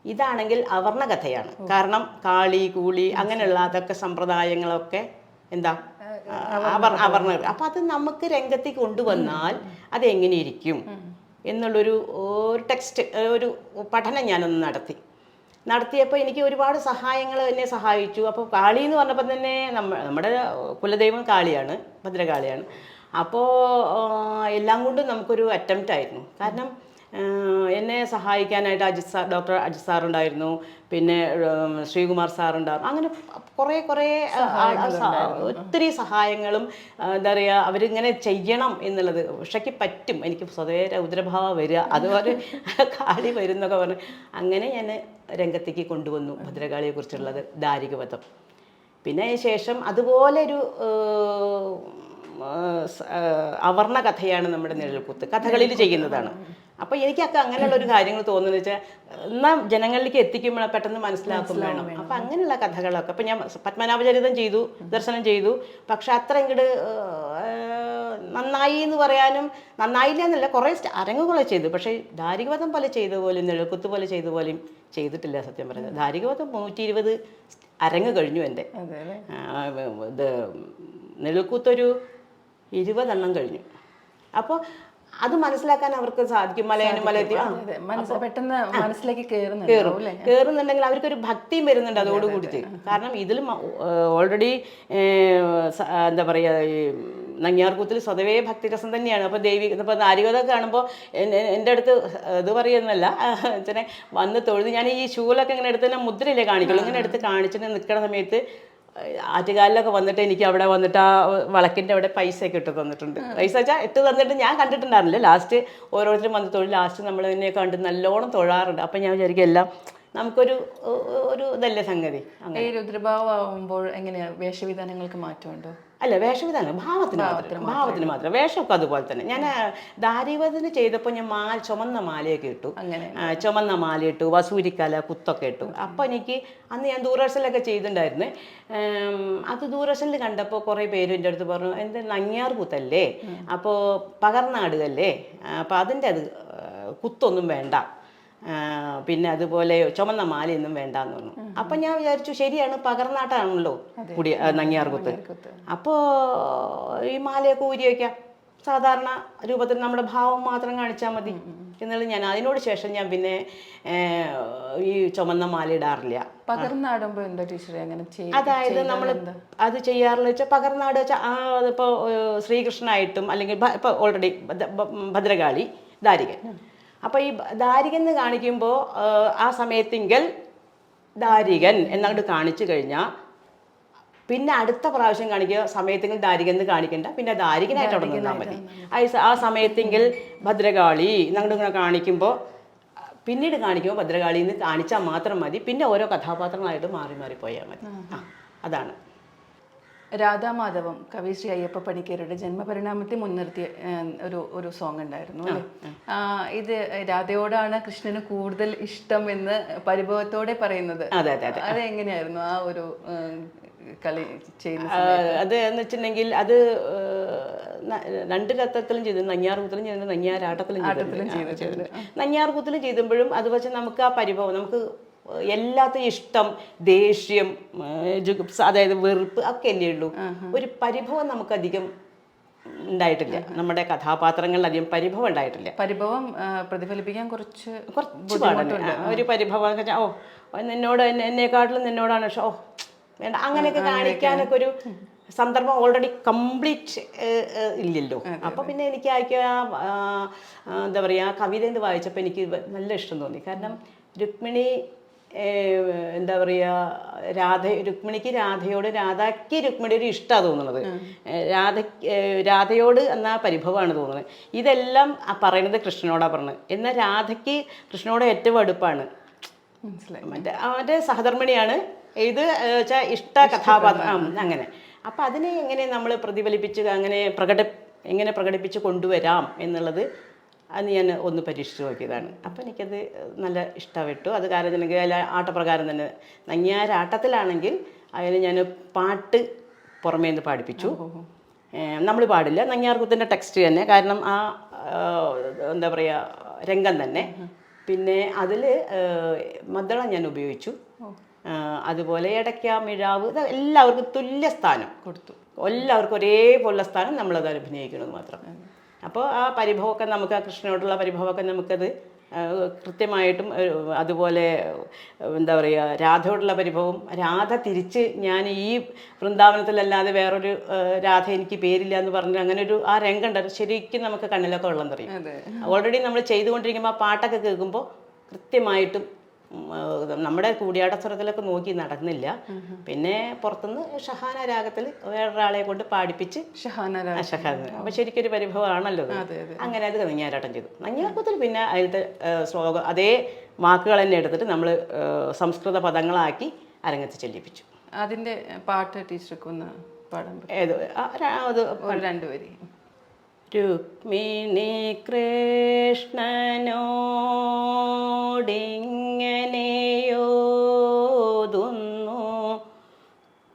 ഇതാണെങ്കിൽ അവർണ കഥയാണ്. കാരണം കാളി കൂളി അങ്ങനെയുള്ള അതൊക്കെ സമ്പ്രദായങ്ങളൊക്കെ എന്താ അവർണ. അപ്പം അത് നമുക്ക് രംഗത്തേക്ക് കൊണ്ടുവന്നാൽ അതെങ്ങനെയിരിക്കും എന്നുള്ളൊരു ടെക്സ്റ്റ്, ഒരു പഠനം ഞാനൊന്ന് നടത്തിയപ്പോൾ എനിക്ക് ഒരുപാട് സഹായങ്ങൾ എന്നെ സഹായിച്ചു. അപ്പോൾ കാളി എന്ന് പറഞ്ഞപ്പോൾ തന്നെ നമ്മുടെ കുലദൈവം കാളിയാണ്, ഭദ്രകാളിയാണ്. അപ്പോൾ എല്ലാം കൊണ്ടും നമുക്കൊരു അറ്റംപ്റ്റ് ആയിരുന്നു. കാരണം എന്നെ സഹായിക്കാനായിട്ട് ഡോക്ടർ അജിത് സാറുണ്ടായിരുന്നു, പിന്നെ ശ്രീകുമാർ സാറുണ്ടായിരുന്നു. അങ്ങനെ കുറേ ഒത്തിരി സഹായങ്ങളും എന്താ പറയുക, അവരിങ്ങനെ ചെയ്യണം എന്നുള്ളത്. ഉഷയ്ക്ക് പറ്റും, എനിക്ക് സ്വതവേ രൗദ്രഭാവം വരിക, അതുപോലെ കാളി വരുന്നൊക്കെ പറഞ്ഞു. അങ്ങനെ ഞാൻ രംഗത്തേക്ക് കൊണ്ടുവന്നു ഭദ്രകാളിയെക്കുറിച്ചുള്ളത് ദാരികവധം. പിന്നെ അതിന് ശേഷം അതുപോലെ ഒരു അവർണ കഥയാണ് നമ്മുടെ നിഴൽക്കുത്ത്, കഥകളിൽ ചെയ്യുന്നതാണ്. അപ്പോൾ എനിക്കൊക്കെ അങ്ങനെയുള്ളൊരു കാര്യങ്ങൾ തോന്നുന്നത് വെച്ചാൽ എന്നാൽ ജനങ്ങളിലേക്ക് എത്തിക്കുമ്പോൾ പെട്ടെന്ന് മനസ്സിലാക്കും വേണം. അപ്പം അങ്ങനെയുള്ള കഥകളൊക്കെ അപ്പം ഞാൻ പത്മനാഭചരിതം ചെയ്തു, ദർശനം ചെയ്തു. പക്ഷെ അത്ര ഇങ്ങോട്ട് നന്നായി എന്ന് പറയാനും, നന്നായില്ല എന്നല്ല, കുറേ അരങ്ങുകളെ ചെയ്തു. പക്ഷേ ദാരികവധം പോലെ ചെയ്ത പോലെയും നിഴൽക്കുത്ത് പോലെ ചെയ്ത പോലെയും ചെയ്തിട്ടില്ല സത്യം പറയുന്നത്. ദാരികവധം 120 അരങ്ങ് കഴിഞ്ഞു എൻ്റെ. ഇത് നിഴൽക്കുത്തൊരു 20 എണ്ണം കഴിഞ്ഞു. അപ്പോൾ അത് മനസ്സിലാക്കാൻ അവർക്ക് സാധിക്കും. പെട്ടെന്ന് മനസ്സിലേക്ക് കയറുന്നുണ്ടെങ്കിൽ അവർക്കൊരു ഭക്തിയും വരുന്നുണ്ട് അതോടുകൂടി. കാരണം ഇതിൽ ഓൾറെഡി എന്താ പറയുക, ഈ നങ്ങിയാർകൂത്തിൽ സ്വതവേ ഭക്തിരസം തന്നെയാണ്. അപ്പോൾ ഇപ്പോൾ ദാരികവധം കാണുമ്പോൾ എൻ്റെ അടുത്ത് ഇത് പറയുന്നല്ല, ഇങ്ങനെ വന്ന് തൊഴുത് ഞാൻ ഈ ഷൂലൊക്കെ ഇങ്ങനെ എടുത്ത് തന്നെ മുദ്രയില്ലേ കാണിക്കുള്ളൂ. ഇങ്ങനെ എടുത്ത് കാണിച്ചിട്ട് നിൽക്കുന്ന സമയത്ത് ആറ്റുകാലിലൊക്കെ വന്നിട്ട് എനിക്ക് അവിടെ വന്നിട്ട് ആ വളക്കിൻ്റെ അവിടെ പൈസയൊക്കെ ഇട്ട് തന്നിട്ടുണ്ട്. പൈസ വെച്ചാൽ ഇട്ട് തന്നിട്ട് ഞാൻ കണ്ടിട്ടുണ്ടായിരുന്നില്ല. ലാസ്റ്റ് ഓരോരുത്തരും വന്ന് തൊഴിൽ ലാസ്റ്റ് നമ്മൾ തന്നെ കണ്ട് നല്ലോണം തൊഴാറുണ്ട്. അപ്പം ഞാൻ വിചാരിക്കും എല്ലാം നമുക്കൊരു ഇതല്ലേ സംഗതി. അങ്ങനെ രുദ്രഭാവം ആവുമ്പോൾ എങ്ങനെയാ വേഷവിധാനങ്ങൾക്ക് മാറ്റമുണ്ടോ? അല്ല, വേഷവിധാനം ഭാവത്തിന് മാത്രം. വേഷമൊക്കെ അതുപോലെ തന്നെ. ഞാൻ ദാരികവധത്തിന് ചെയ്തപ്പോൾ ഞാൻ ചുമന്ന മാലയൊക്കെ ഇട്ടു. അങ്ങനെ ചുമന്ന മാല ഇട്ടു, വസൂരിക്കല കുത്തൊക്കെ ഇട്ടു. അപ്പോൾ എനിക്ക് അന്ന് ഞാൻ ദൂരദർശനിലൊക്കെ ചെയ്തിട്ടുണ്ടായിരുന്നു. അത് ദൂരദർശനിൽ കണ്ടപ്പോൾ കുറേ പേര് എൻ്റെ അടുത്ത് പറഞ്ഞു, എന്ത് നങ്ങിയാർകൂത്തല്ലേ, അപ്പോൾ പകർന്നാടുകല്ലേ, അപ്പോൾ അതിൻ്റെ അത് കുത്തൊന്നും വേണ്ട, പിന്നെ അതുപോലെ ചുമന്ന മാലയൊന്നും വേണ്ടാന്ന് പറഞ്ഞു. അപ്പം ഞാൻ വിചാരിച്ചു ശരിയാണ്, പകർന്നാട്ടാണല്ലോ നങ്ങിയാർകൂത്ത്. അപ്പോൾ ഈ മാലയൊക്കെ ഊരി വയ്ക്കാം, സാധാരണ രൂപത്തിൽ നമ്മുടെ ഭാവം മാത്രം കാണിച്ചാൽ മതി എന്നുള്ളത്. ഞാൻ അതിനോട് ശേഷം ഞാൻ പിന്നെ ഈ ചുമന്ന മാല ഇടാറില്ല. പകർന്നാടുമ്പോൾ എന്താ ടീച്ചറെ അങ്ങനെ? അതായത് നമ്മൾ അത് ചെയ്യാറുള്ള വെച്ചാൽ പകർന്നാട് വെച്ചാൽ അതിപ്പോൾ ശ്രീകൃഷ്ണനായിട്ടും അല്ലെങ്കിൽ ഇപ്പോൾ ഓൾറെഡി ഭദ്രകാളി, ദാരികൻ. അപ്പോൾ ഈ ദാരികൻ എന്ന് കാണിക്കുമ്പോൾ ആ സമയത്തെങ്കിൽ ദാരികൻ എന്നങ്ങോട്ട് കാണിച്ചു കഴിഞ്ഞാൽ പിന്നെ അടുത്ത പ്രാവശ്യം കാണിക്കുക സമയത്തെങ്കിൽ ദാരികൻ എന്ന് കാണിക്കണ്ട, പിന്നെ ദാരികനായിട്ട് അവിടെ നിന്നാൽ മതി. ആ സമയത്തെങ്കിൽ ഭദ്രകാളി എന്നങ്ങോട്ട് ഇങ്ങനെ കാണിക്കുമ്പോൾ പിന്നീട് കാണിക്കുമ്പോൾ ഭദ്രകാളി എന്ന് കാണിച്ചാൽ മാത്രം മതി. പിന്നെ ഓരോ കഥാപാത്രങ്ങളായിട്ട് മാറി മാറി പോയാൽ മതി. അതാണ്. രാധാമാധവം കവി ശ്രീ അയ്യപ്പ പണിക്കരുടെ ജന്മപരിണാമത്തെ മുൻനിർത്തിയ ഒരു സോങ് ഉണ്ടായിരുന്നു അല്ലേ? ഇത് രാധയോടാണ് കൃഷ്ണന് കൂടുതൽ ഇഷ്ടം എന്ന് പരിഭവത്തോടെ പറയുന്നത്. അത് എങ്ങനെയായിരുന്നു ആ ഒരു കളി ചെയ്യുന്ന? അത് എന്ന് വെച്ചിട്ടുണ്ടെങ്കിൽ അത് 2 രത്തത്തിലും ചെയ്തു, നങ്ങിയാർകൂത്തിലും ചെയ്തിട്ടുണ്ട്, നങ്ങിയാരാട്ടത്തിലും ചെയ്തിട്ടുണ്ട്. നങ്ങിയാർകൂത്തിലും ചെയ്തുമ്പോഴും അത് വെച്ച് നമുക്ക് ആ പരിഭവം നമുക്ക് എല്ലാത്തിനും ഇഷ്ടം, ദേഷ്യം, ജുഗുപ്സ, അതായത് വെറുപ്പ് ഒക്കെ അല്ലേ ഉള്ളൂ. ഒരു പരിഭവം നമുക്കധികം ഉണ്ടായിട്ടില്ല. നമ്മുടെ കഥാപാത്രങ്ങളിലധികം പരിഭവം ഉണ്ടായിട്ടില്ല. പരിഭവം പ്രതിഫലിപ്പിക്കാൻ കുറച്ച് പാടുണ്ട്. ഒരു പരിഭവം എന്ന് വെച്ചാൽ നിന്നോട് എന്നെക്കാട്ടിലും നിന്നോടാണ് വേണ്ട അങ്ങനെയൊക്കെ കാണിക്കാനൊക്കെ ഒരു സന്ദർഭം ഓൾറെഡി കംപ്ലീറ്റ് ഇല്ലല്ലോ. അപ്പോൾ പിന്നെ എനിക്ക് എന്താ പറയുക, കവിത എന്ന് വായിച്ചപ്പോൾ എനിക്ക് നല്ല ഇഷ്ടം തോന്നി. കാരണം രുക്മിണി എന്താ പറയുക, രുക്മിണിക്ക് രാധയോട്, രാധയ്ക്ക് രുക്മിണി ഒരു ഇഷ്ടമാണ് തോന്നുന്നത്, രാധയോട് എന്ന പരിഭവമാണ് തോന്നുന്നത്. ഇതെല്ലാം പറയുന്നത് കൃഷ്ണനോടാണ് പറഞ്ഞത്. എന്നാൽ രാധയ്ക്ക് കൃഷ്ണനോട് ഏറ്റവും അടുപ്പാണ്. അവൻ്റെ സഹധർമ്മിണിയാണ് ഇത് വെച്ചാൽ ഇഷ്ട കഥാപാത്രം അങ്ങനെ. അപ്പം അതിനെ എങ്ങനെ നമ്മൾ പ്രതിഫലിപ്പിച്ച് എങ്ങനെ പ്രകടിപ്പിച്ച് കൊണ്ടുവരാം എന്നുള്ളത് അത് ഞാൻ ഒന്ന് പരീക്ഷിച്ച് നോക്കിയതാണ്. അപ്പം എനിക്കത് നല്ല ഇഷ്ടപ്പെട്ടു. അത് കാരണം വെച്ചിട്ടുണ്ടെങ്കിൽ അതിൽ ആട്ടപ്രകാരം തന്നെ നങ്ങ്യാരാട്ടത്തിലാണെങ്കിൽ അതിന് ഞാൻ പാട്ട് പുറമേ നിന്ന് പാടിപ്പിച്ചു. നമ്മൾ പാടില്ല, നങ്ങ്യാർകൂത്തിൻ്റെ ടെക്സ്റ്റ് തന്നെ. കാരണം ആ എന്താ പറയുക രംഗം തന്നെ. പിന്നെ അതിൽ മദ്ദളം ഞാൻ ഉപയോഗിച്ചു. അതുപോലെ ഇടയ്ക്ക, മിഴാവ്, ഇത് എല്ലാവർക്കും തുല്യ സ്ഥാനം കൊടുത്തു. എല്ലാവർക്കും ഒരേപോലുള്ള സ്ഥാനം നമ്മളത് അഭിനയിക്കണമെന്ന് മാത്രം. അപ്പോൾ ആ പരിഭവമൊക്കെ നമുക്ക്, ആ കൃഷ്ണനോടുള്ള പരിഭവമൊക്കെ നമുക്കത് കൃത്യമായിട്ടും, അതുപോലെ എന്താ പറയുക രാധയോടുള്ള പരിഭവം, രാധ തിരിച്ച് ഞാൻ ഈ വൃന്ദാവനത്തിലല്ലാതെ വേറൊരു രാധ എനിക്ക് പേരില്ല എന്ന് പറഞ്ഞ് അങ്ങനെ ഒരു ആ രംഗം ഉണ്ട്. ശരിക്കും നമുക്ക് കണ്ണിലൊക്കെ വെള്ളം തെറിയും. ഓൾറെഡി നമ്മൾ ചെയ്തുകൊണ്ടിരിക്കുമ്പോൾ ആ പാട്ടൊക്കെ കേൾക്കുമ്പോൾ കൃത്യമായിട്ടും നമ്മുടെ കൂടിയാട്ട സ്വരത്തിലൊക്കെ നോക്കി നടന്നില്ല. പിന്നെ പുറത്തുനിന്ന് ഷഹാന രാഗത്തിൽ വേറൊരാളെ കൊണ്ട് പാടിപ്പിച്ച് ഷഹാന. അപ്പോൾ ശരിക്കൊരു പരിഭവമാണല്ലോ. അങ്ങനെ അത് നങ്ങ്യാരാട്ടം ചെയ്തു. നങ്ങ്യാർകൂത്തിൽ പിന്നെ അതിലത്തെ ശ്ലോകം അതേ വാക്കുകൾ തന്നെ എടുത്തിട്ട് നമ്മൾ സംസ്കൃത പദങ്ങളാക്കി അരങ്ങത്ത് ചെല്ലിപ്പിച്ചു. അതിൻ്റെ പാട്ട് ടീച്ചർക്ക് ഒന്ന് പാടാൻ രണ്ടുപേരി. രുക്മിണി കൃഷ്ണനോടിങ്ങനെയോതുന്നു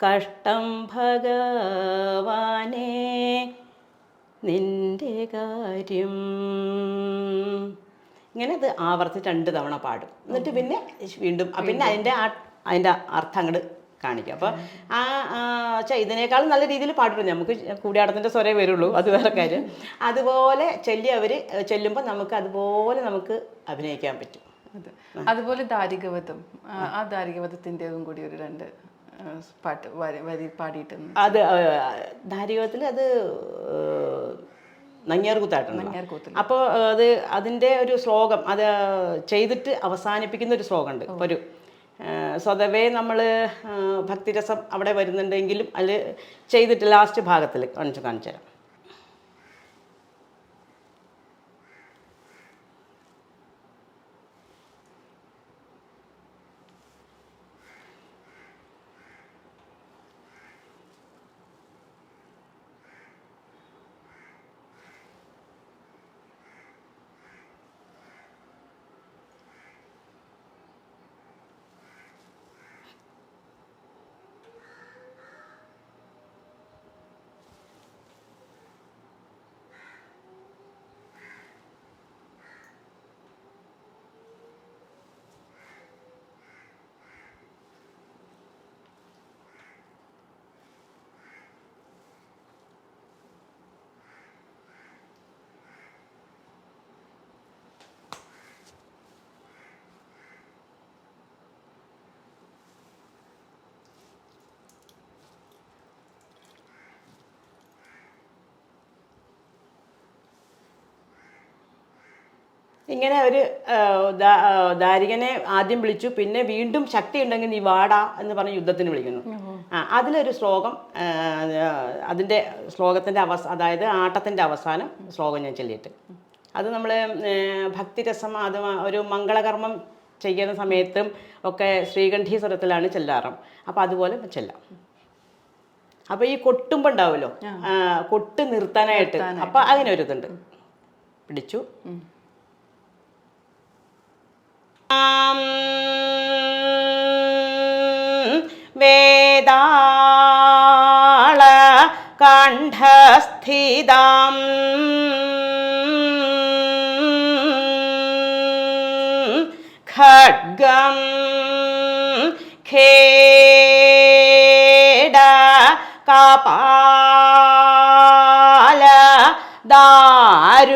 കഷ്ടം ഭഗവാനേ നിന്റെ കാര്യം. ഇങ്ങനെ അത് ആവർത്തിച്ച് 2 തവണ പാടും. എന്നിട്ട് പിന്നെ വീണ്ടും പിന്നെ അതിൻ്റെ അർത്ഥം അങ്ങോട്ട് കാണിക്കും. അപ്പോൾ വെച്ചാൽ ഇതിനേക്കാളും നല്ല രീതിയിൽ പാടിട്ടുണ്ട്. നമുക്ക് കൂടിയാട്ടത്തിൻ്റെ സ്വരേ വരുള്ളൂ, അത് വേറെ കാര്യം. അതുപോലെ അവർ ചെല്ലുമ്പോൾ നമുക്ക് അതുപോലെ നമുക്ക് അഭിനയിക്കാൻ പറ്റും. അതുപോലെ ദാരികവധം, ആ ദാരികവധത്തിൻ്റെതും കൂടി ഒരു 2 പാട്ട് വരി പാടിയിട്ടുണ്ട്. അത് ദാരികവധത്തിൽ അത് നങ്ങ്യാർകൂത്തായിട്ടുണ്ട്. അപ്പോൾ അതിൻ്റെ ഒരു ശ്ലോകം അത് ചെയ്തിട്ട് അവസാനിപ്പിക്കുന്ന ഒരു ശ്ലോകമുണ്ട്. ഇപ്പോൾ ഒരു സ്വതവേ നമ്മൾ ഭക്തിരസം അവിടെ വരുന്നുണ്ടെങ്കിലും അതിൽ ചെയ്തിട്ട് ലാസ്റ്റ് ഭാഗത്തിൽ കാണിച്ചു തരാം. ഇങ്ങനെ ഒരു ദാരികനെ ആദ്യം വിളിച്ചു. പിന്നെ വീണ്ടും ശക്തി ഉണ്ടെങ്കിൽ നീ വാടാ എന്ന് പറഞ്ഞ് യുദ്ധത്തിന് വിളിക്കുന്നു. അതിലൊരു ശ്ലോകം, അതിൻ്റെ ശ്ലോകത്തിൻ്റെ അതായത് ആട്ടത്തിൻ്റെ അവസാനം ശ്ലോകം ഞാൻ ചൊല്ലിയിട്ട് അത് നമ്മൾ ഭക്തിരസം, അത് ഒരു മംഗളകർമ്മം ചെയ്യുന്ന സമയത്തും ഒക്കെ ശ്രീകണ്ഠീ സ്വരത്തിലാണ് ചെല്ലാറും. അപ്പോൾ അതുപോലെ ചെല്ലാം. അപ്പോൾ ഈ കൊട്ടുമ്പോൾ ഉണ്ടാവുമല്ലോ, കൊട്ട് നിർത്താനായിട്ട്, അപ്പോൾ അങ്ങനെ ഒരു ഇതുണ്ട്. പിടിച്ചു. വേദാള കണ്ഠസ്ഥിതാം ഖഡ്ഗം ഖേട കപാല ദാരുകശിര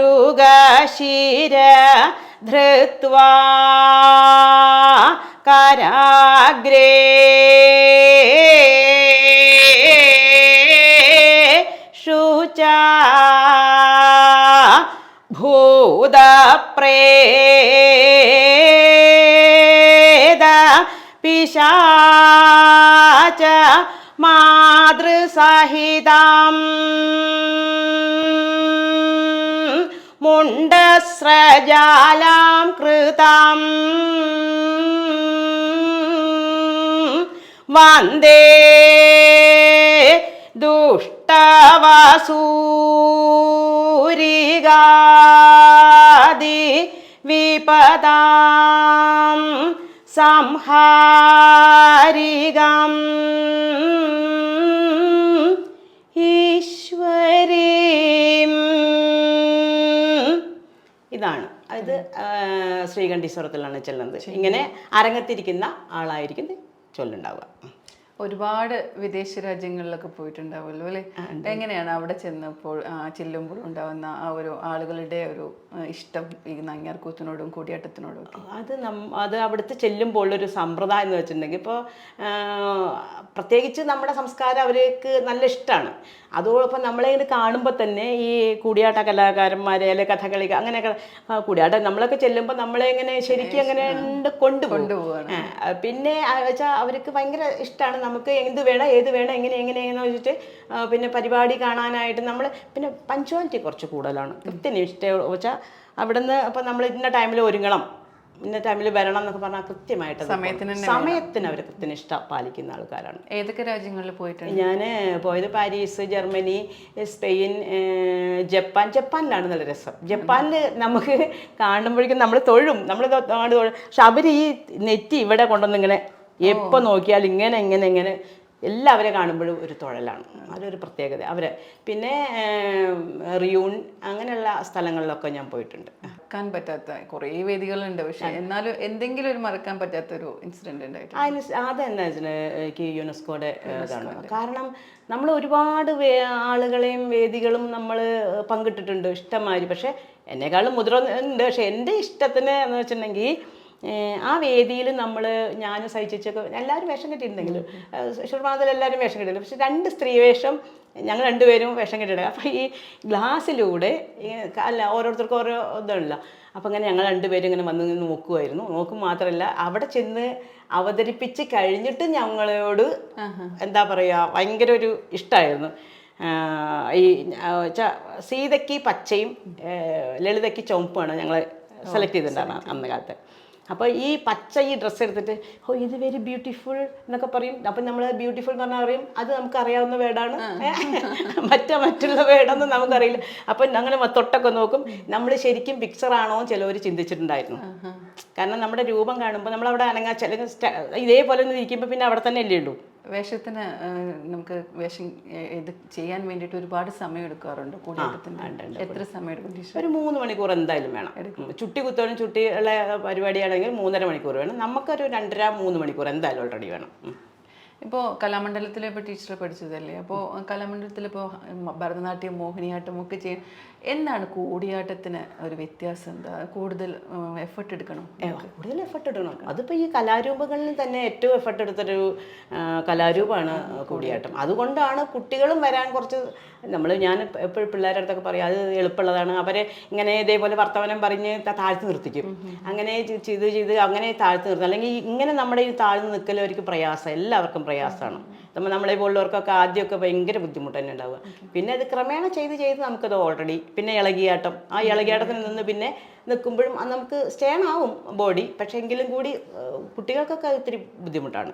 ധൃത്വാ കരാഗ്രേ ശുച ഭൂതപ്രേത പിശാച മാതൃസഹിതം മുണ്ടസ്രജാലാം കൃതം വന്ദേ ദുഷ്ടവസൂരികാദി വിപദാം സംഹാരികം ഈശ്വരീം. ഇതാണ് ഇത് ശ്രീകണ്ഠീശ്വരത്തിലാണ് ചെല്ലുന്നത്. ഇങ്ങനെ അരങ്ങത്തിരിക്കുന്ന ആളായിരിക്കും ചൊല്ലുണ്ടാവുക. ഒരുപാട് വിദേശ രാജ്യങ്ങളിലൊക്കെ പോയിട്ടുണ്ടാവുമല്ലോ അല്ലേ? എങ്ങനെയാണ് അവിടെ ചെന്നപ്പോൾ ചെല്ലുമ്പോൾ ഉണ്ടാവുന്ന ആ ഒരു ആളുകളുടെ ഒരു ഇഷ്ടം ഈ നങ്ങ്യാർകൂത്തിനോടും കൂടിയാട്ടത്തിനോടും ഒക്കെ? അത് അവിടുത്തെ ചെല്ലുമ്പോൾ ഒരു സമ്പ്രദായം എന്ന് വെച്ചിട്ടുണ്ടെങ്കിൽ ഇപ്പോൾ പ്രത്യേകിച്ച് നമ്മുടെ സംസ്കാരം അവർക്ക് നല്ല ഇഷ്ടമാണ്. അതോടൊപ്പം നമ്മളെ ഇത് കാണുമ്പോൾ തന്നെ ഈ കൂടിയാട്ട കലാകാരന്മാരെ അല്ലെങ്കിൽ കഥകളി അങ്ങനെയൊക്കെ കൂടിയാട്ടം നമ്മളൊക്കെ ചെല്ലുമ്പോൾ നമ്മളെ ഇങ്ങനെ ശരിക്കും അങ്ങനെ കൊണ്ടുപോകുകയാണ്. പിന്നെ വെച്ചാൽ അവർക്ക് ഭയങ്കര ഇഷ്ടമാണ്. നമുക്ക് എന്ത് വേണം ഏത് വേണം എങ്ങനെയെന്ന് വെച്ചിട്ട് പിന്നെ പരിപാടി കാണാനായിട്ട് നമ്മൾ പിന്നെ പഞ്ച്വാലിറ്റി കുറച്ച് കൂടുതലാണ്. കൃത്യനിഷ്ഠ വെച്ചാൽ അവിടെ നിന്ന് അപ്പം നമ്മൾ ഇന്ന ടൈമിൽ ഒരുങ്ങണം, ഇന്ന ടൈമിൽ വരണം എന്നൊക്കെ പറഞ്ഞാൽ കൃത്യമായിട്ട് സമയത്തിന് അവർ കൃത്യനിഷ്ഠ പാലിക്കുന്ന ആൾക്കാരാണ്. ഏതൊക്കെ രാജ്യങ്ങളിൽ പോയിട്ടുണ്ട്? ഞാൻ പോയത് പാരീസ്, ജർമ്മനി, സ്പെയിൻ, ജപ്പാനിലാണ് നല്ല രസം. ജപ്പാനിൽ നമുക്ക് കാണുമ്പോഴേക്കും നമ്മൾ തൊഴും, പക്ഷെ അവർ ഈ നെറ്റി ഇവിടെ കൊണ്ടുവന്നിങ്ങനെ എപ്പോൾ നോക്കിയാൽ ഇങ്ങനെ എല്ലാവരെ കാണുമ്പോഴും ഒരു തൊഴലാണ്. അതൊരു പ്രത്യേകത അവരെ. പിന്നെ റിയൂൺ അങ്ങനെയുള്ള സ്ഥലങ്ങളിലൊക്കെ ഞാൻ പോയിട്ടുണ്ട്. മറക്കാൻ പറ്റാത്ത കുറേ വേദികളുണ്ട്, പക്ഷെ എന്നാലും എന്തെങ്കിലും ഒരു മറക്കാൻ പറ്റാത്തൊരു ഇൻസിഡന്റ് ഉണ്ടായിട്ട്? അതെന്താ വെച്ചാൽ എനിക്ക് യുനെസ്കോയുടെ ഇതാണ്. കാരണം നമ്മൾ ഒരുപാട് ആളുകളെയും വേദികളും നമ്മൾ പങ്കിട്ടിട്ടുണ്ട് ഇഷ്ടംമാതിരി. പക്ഷെ എന്നെക്കാളും മുതിർന്നുണ്ട്. പക്ഷെ എൻ്റെ ഇഷ്ടത്തിന് എന്ന് വെച്ചിട്ടുണ്ടെങ്കിൽ ആ വേദിയിൽ ഞാനും സഹിച്ചൊക്കെ എല്ലാവരും വേഷം കെട്ടിയിട്ടുണ്ടെങ്കിലും ശുർമാതിൽ എല്ലാവരും വേഷം കെട്ടിയില്ല. പക്ഷെ 2 സ്ത്രീ വേഷം ഞങ്ങൾ 2 പേരും വേഷം കെട്ടിയിട്ടുണ്ട്. അപ്പോൾ ഈ ഗ്ലാസ്സിലൂടെ ഓരോരുത്തർക്കും ഓരോ ഇതുള്ള അപ്പോൾ അങ്ങനെ ഞങ്ങൾ 2 പേരും ഇങ്ങനെ വന്ന് നോക്കുമായിരുന്നു. നോക്കും മാത്രമല്ല അവിടെ ചെന്ന് അവതരിപ്പിച്ച് കഴിഞ്ഞിട്ട് ഞങ്ങളോട് എന്താ പറയുക ഭയങ്കര ഒരു ഇഷ്ടമായിരുന്നു. ഈ സീതയ്ക്ക് പച്ചയും ലളിതയ്ക്ക് ചുവപ്പുമാണ് ഞങ്ങൾ സെലക്ട് ചെയ്തിട്ടുണ്ടായിരുന്നു അന്ന് കാലത്ത്. അപ്പോൾ ഈ പച്ച ഈ ഡ്രസ്സ് എടുത്തിട്ട് ഇത് വെരി ബ്യൂട്ടിഫുൾ എന്നൊക്കെ പറയും. അപ്പം നമ്മൾ ബ്യൂട്ടിഫുൾ എന്ന് പറഞ്ഞാൽ അറിയും അത് നമുക്ക് അറിയാവുന്ന വേർഡാണ്, മറ്റുള്ള വേർഡൊന്നും നമുക്കറിയില്ല. അപ്പം അങ്ങനെ തൊട്ടൊക്കെ നോക്കും. നമ്മൾ ശരിക്കും പിക്ചറാണോ ചിലവർ ചിന്തിച്ചിട്ടുണ്ടായിരുന്നു. കാരണം നമ്മുടെ രൂപം കാണുമ്പോൾ നമ്മളവിടെ ഇതേപോലെ ഒന്ന് ഇരിക്കുമ്പോൾ പിന്നെ അവിടെ തന്നെ അല്ലേ ഉള്ളൂ. വേഷത്തിന് നമുക്ക് വേഷം ഇത് ചെയ്യാൻ വേണ്ടിയിട്ട് ഒരുപാട് സമയം എടുക്കാറുണ്ട് കൂടിയാട്ടത്തിന്. എത്ര സമയം എടുക്കും? ഒരു 3 മണിക്കൂർ എന്തായാലും വേണം. ചുട്ടി കുത്തോനും ചുട്ടിയുള്ള പരിപാടിയാണെങ്കിൽ 3.5 മണിക്കൂർ വേണം. നമുക്കൊരു 2.5-3 മണിക്കൂർ എന്തായാലും ഓൾറെഡി വേണം. ഇപ്പോൾ കലാമണ്ഡലത്തിൽ ഇപ്പോൾ ടീച്ചർ പഠിച്ചതല്ലേ, അപ്പോൾ കലാമണ്ഡലത്തിൽ ഇപ്പോൾ ഭരതനാട്യം, മോഹിനിയാട്ടം ഒക്കെ ചെയ്യും. എന്താണ് കൂടിയാട്ടത്തിന് ഒരു വ്യത്യാസം? എന്താ കൂടുതൽ എഫർട്ട് എടുക്കണം? കൂടുതൽ എഫർട്ട് എടുക്കണം. അതിപ്പോൾ ഈ കലാരൂപങ്ങളിൽ തന്നെ ഏറ്റവും എഫർട്ട് എടുത്തൊരു കലാരൂപമാണ് കൂടിയാട്ടം. അതുകൊണ്ടാണ് കുട്ടികളും വരാൻ കുറച്ച് ഞാൻ എപ്പോഴും പിള്ളേരുടെ അടുത്തൊക്കെ പറയും അത് എളുപ്പമുള്ളതാണ്. അവരെ ഇങ്ങനെ ഇതേപോലെ വർത്തമാനം പറഞ്ഞ് താഴ്ത്തി നിർത്തിക്കും. അങ്ങനെ ചെയ്ത് അങ്ങനെ താഴ്ത്തി നിർത്തും. അല്ലെങ്കിൽ ഇങ്ങനെ നമ്മുടെ ഈ താഴ്ന്നു നിൽക്കൽ അവർക്ക് പ്രയാസം, എല്ലാവർക്കും പ്രയാസമാണ്. നമ്മളെ പോലുള്ളവർക്കൊക്കെ ആദ്യമൊക്കെ ഭയങ്കര ബുദ്ധിമുട്ട് തന്നെ ഉണ്ടാവുക. പിന്നെ അത് ക്രമേണ ചെയ്ത് നമുക്കത് ഓൾറെഡി പിന്നെ ഇളകിയാട്ടം, ആ ഇളകിയാട്ടത്തിൽ നിന്ന് പിന്നെ നിൽക്കുമ്പോഴും നമുക്ക് സ്റ്റേൺ ആവും ബോഡി. പക്ഷേ എങ്കിലും കൂടി കുട്ടികൾക്കൊക്കെ ഒത്തിരി ബുദ്ധിമുട്ടാണ്.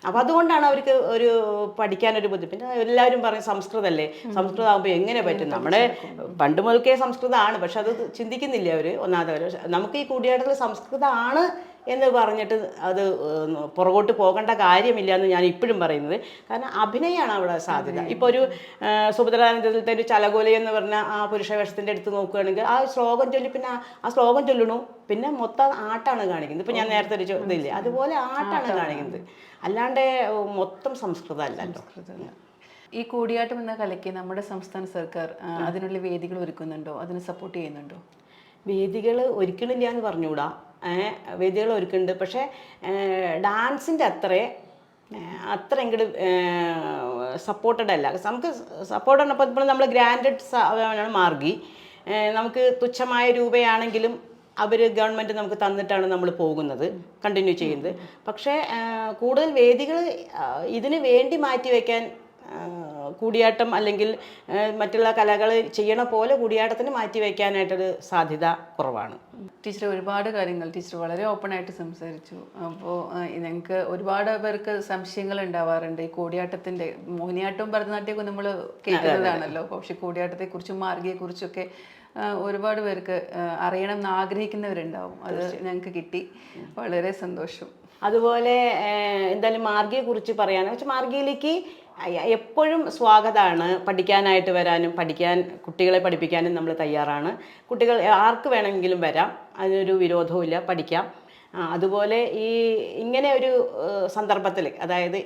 അപ്പോൾ അതുകൊണ്ടാണ് അവർക്ക് ഒരു പഠിക്കാനൊരു ബുദ്ധിമുട്ട്. എല്ലാവരും പറയും സംസ്കൃതമല്ലേ, സംസ്കൃതം ആകുമ്പോൾ എങ്ങനെ പറ്റും? നമ്മുടെ പണ്ട് മുതൽക്കേ സംസ്കൃതമാണ്, പക്ഷെ അത് ചിന്തിക്കുന്നില്ല അവർ. ഒന്നാമത് നമുക്ക് ഈ കൂടിയാട്ടത്തിൽ സംസ്കൃതമാണ് എന്ന് പറഞ്ഞിട്ട് അത് പുറകോട്ട് പോകേണ്ട കാര്യമില്ല എന്ന് ഞാൻ ഇപ്പോഴും പറയുന്നത്. കാരണം അഭിനയമാണ് അവിടെ സാധ്യത. ഇപ്പോൾ ഒരു സുഭദ്രാനന്ദത്തിലത്തെ ഒരു ചലകോല എന്ന് പറഞ്ഞ ആ പുരുഷ വേഷത്തിൻ്റെ അടുത്ത് നോക്കുകയാണെങ്കിൽ ആ ശ്ലോകം ചൊല്ലി പിന്നെ ആ ശ്ലോകം ചൊല്ലണു, പിന്നെ മൊത്തം ആട്ടാണ് കാണിക്കുന്നത്. ഇപ്പം ഞാൻ നേരത്തെ ഒരു ഇതില്ലേ, അതുപോലെ ആട്ടാണ് കാണിക്കുന്നത്, അല്ലാണ്ട് മൊത്തം സംസ്കൃതം അല്ലല്ലോ. ഈ കൂടിയാട്ടം എന്ന കലയ്ക്ക് നമ്മുടെ സംസ്ഥാന സർക്കാർ അതിനുള്ള വേദികൾ ഒരുക്കുന്നുണ്ടോ, അതിന് സപ്പോർട്ട് ചെയ്യുന്നുണ്ടോ? വേദികൾ ഒരുക്കണില്ല എന്ന് പറഞ്ഞുകൂടാ, വേദികൾ ഒരുക്കുന്നുണ്ട്. പക്ഷേ ഡാൻസിൻ്റെ അത്ര ഇങ്ങോട്ട് സപ്പോർട്ടഡ് അല്ല. നമുക്ക് സപ്പോർട്ടാണ്. ഇപ്പോൾ നമ്മൾ ഗ്രാൻഡഡ് മാർഗി, നമുക്ക് തുച്ഛമായ രൂപയാണെങ്കിലും അവർ ഗവൺമെൻറ് നമുക്ക് തന്നിട്ടാണ് നമ്മൾ പോകുന്നത്, കണ്ടിന്യൂ ചെയ്യുന്നത്. പക്ഷേ കൂടുതൽ വേദികൾ ഇതിന് വേണ്ടി മാറ്റി വയ്ക്കാൻ കൂടിയാട്ടം അല്ലെങ്കിൽ മറ്റുള്ള കലകൾ ചെയ്യണ പോലെ കൂടിയാട്ടത്തിന് മാറ്റി വയ്ക്കാനായിട്ടൊരു സാധ്യത കുറവാണ്. ടീച്ചർ ഒരുപാട് കാര്യങ്ങൾ ടീച്ചർ വളരെ ഓപ്പണായിട്ട് സംസാരിച്ചു. അപ്പോൾ ഞങ്ങൾക്ക് ഒരുപാട് പേർക്ക് സംശയങ്ങൾ ഉണ്ടാവാറുണ്ട് ഈ കൂടിയാട്ടത്തിൻ്റെ. മോഹിനിയാട്ടവും ഭരതനാട്യമൊക്കെ നമ്മൾ കേൾക്കുന്നതാണല്ലോ, പക്ഷേ കൂടിയാട്ടത്തെക്കുറിച്ചും മാർഗിയെക്കുറിച്ചൊക്കെ ഒരുപാട് പേർക്ക് അറിയണം എന്ന് ആഗ്രഹിക്കുന്നവരുണ്ടാവും. അത് ഞങ്ങൾക്ക് കിട്ടി, വളരെ സന്തോഷം. അതുപോലെ എന്തായാലും മാർഗിയെക്കുറിച്ച് പറയാനെന്ന് വെച്ചാൽ മാർഗിയിലേക്ക് എപ്പോഴും സ്വാഗതമാണ്. പഠിക്കാനായിട്ട് വരാനും കുട്ടികളെ പഠിപ്പിക്കാനും നമ്മൾ തയ്യാറാണ്. കുട്ടികൾ ആർക്ക് വേണമെങ്കിലും വരാം, അതിനൊരു വിരോധവുമില്ല, പഠിക്കാം. അതുപോലെ ഇങ്ങനെ ഒരു സന്ദർഭത്തിൽ, അതായത്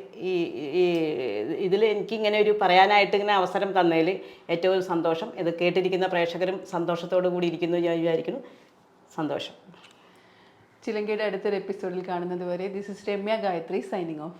ഇതിൽ എനിക്കിങ്ങനെ ഒരു പറയാനായിട്ട് ഇങ്ങനെ അവസരം തന്നതിൽ ഏറ്റവും സന്തോഷം. ഇത് കേട്ടിരിക്കുന്ന പ്രേക്ഷകരും സന്തോഷത്തോടു കൂടി ഇരിക്കുന്നു ഞാൻ വിചാരിക്കുന്നു. സന്തോഷം. ചിലങ്കയുടെ അടുത്തൊരു എപ്പിസോഡിൽ കാണുന്നത് വരെ this is Ramya Gayathri signing of.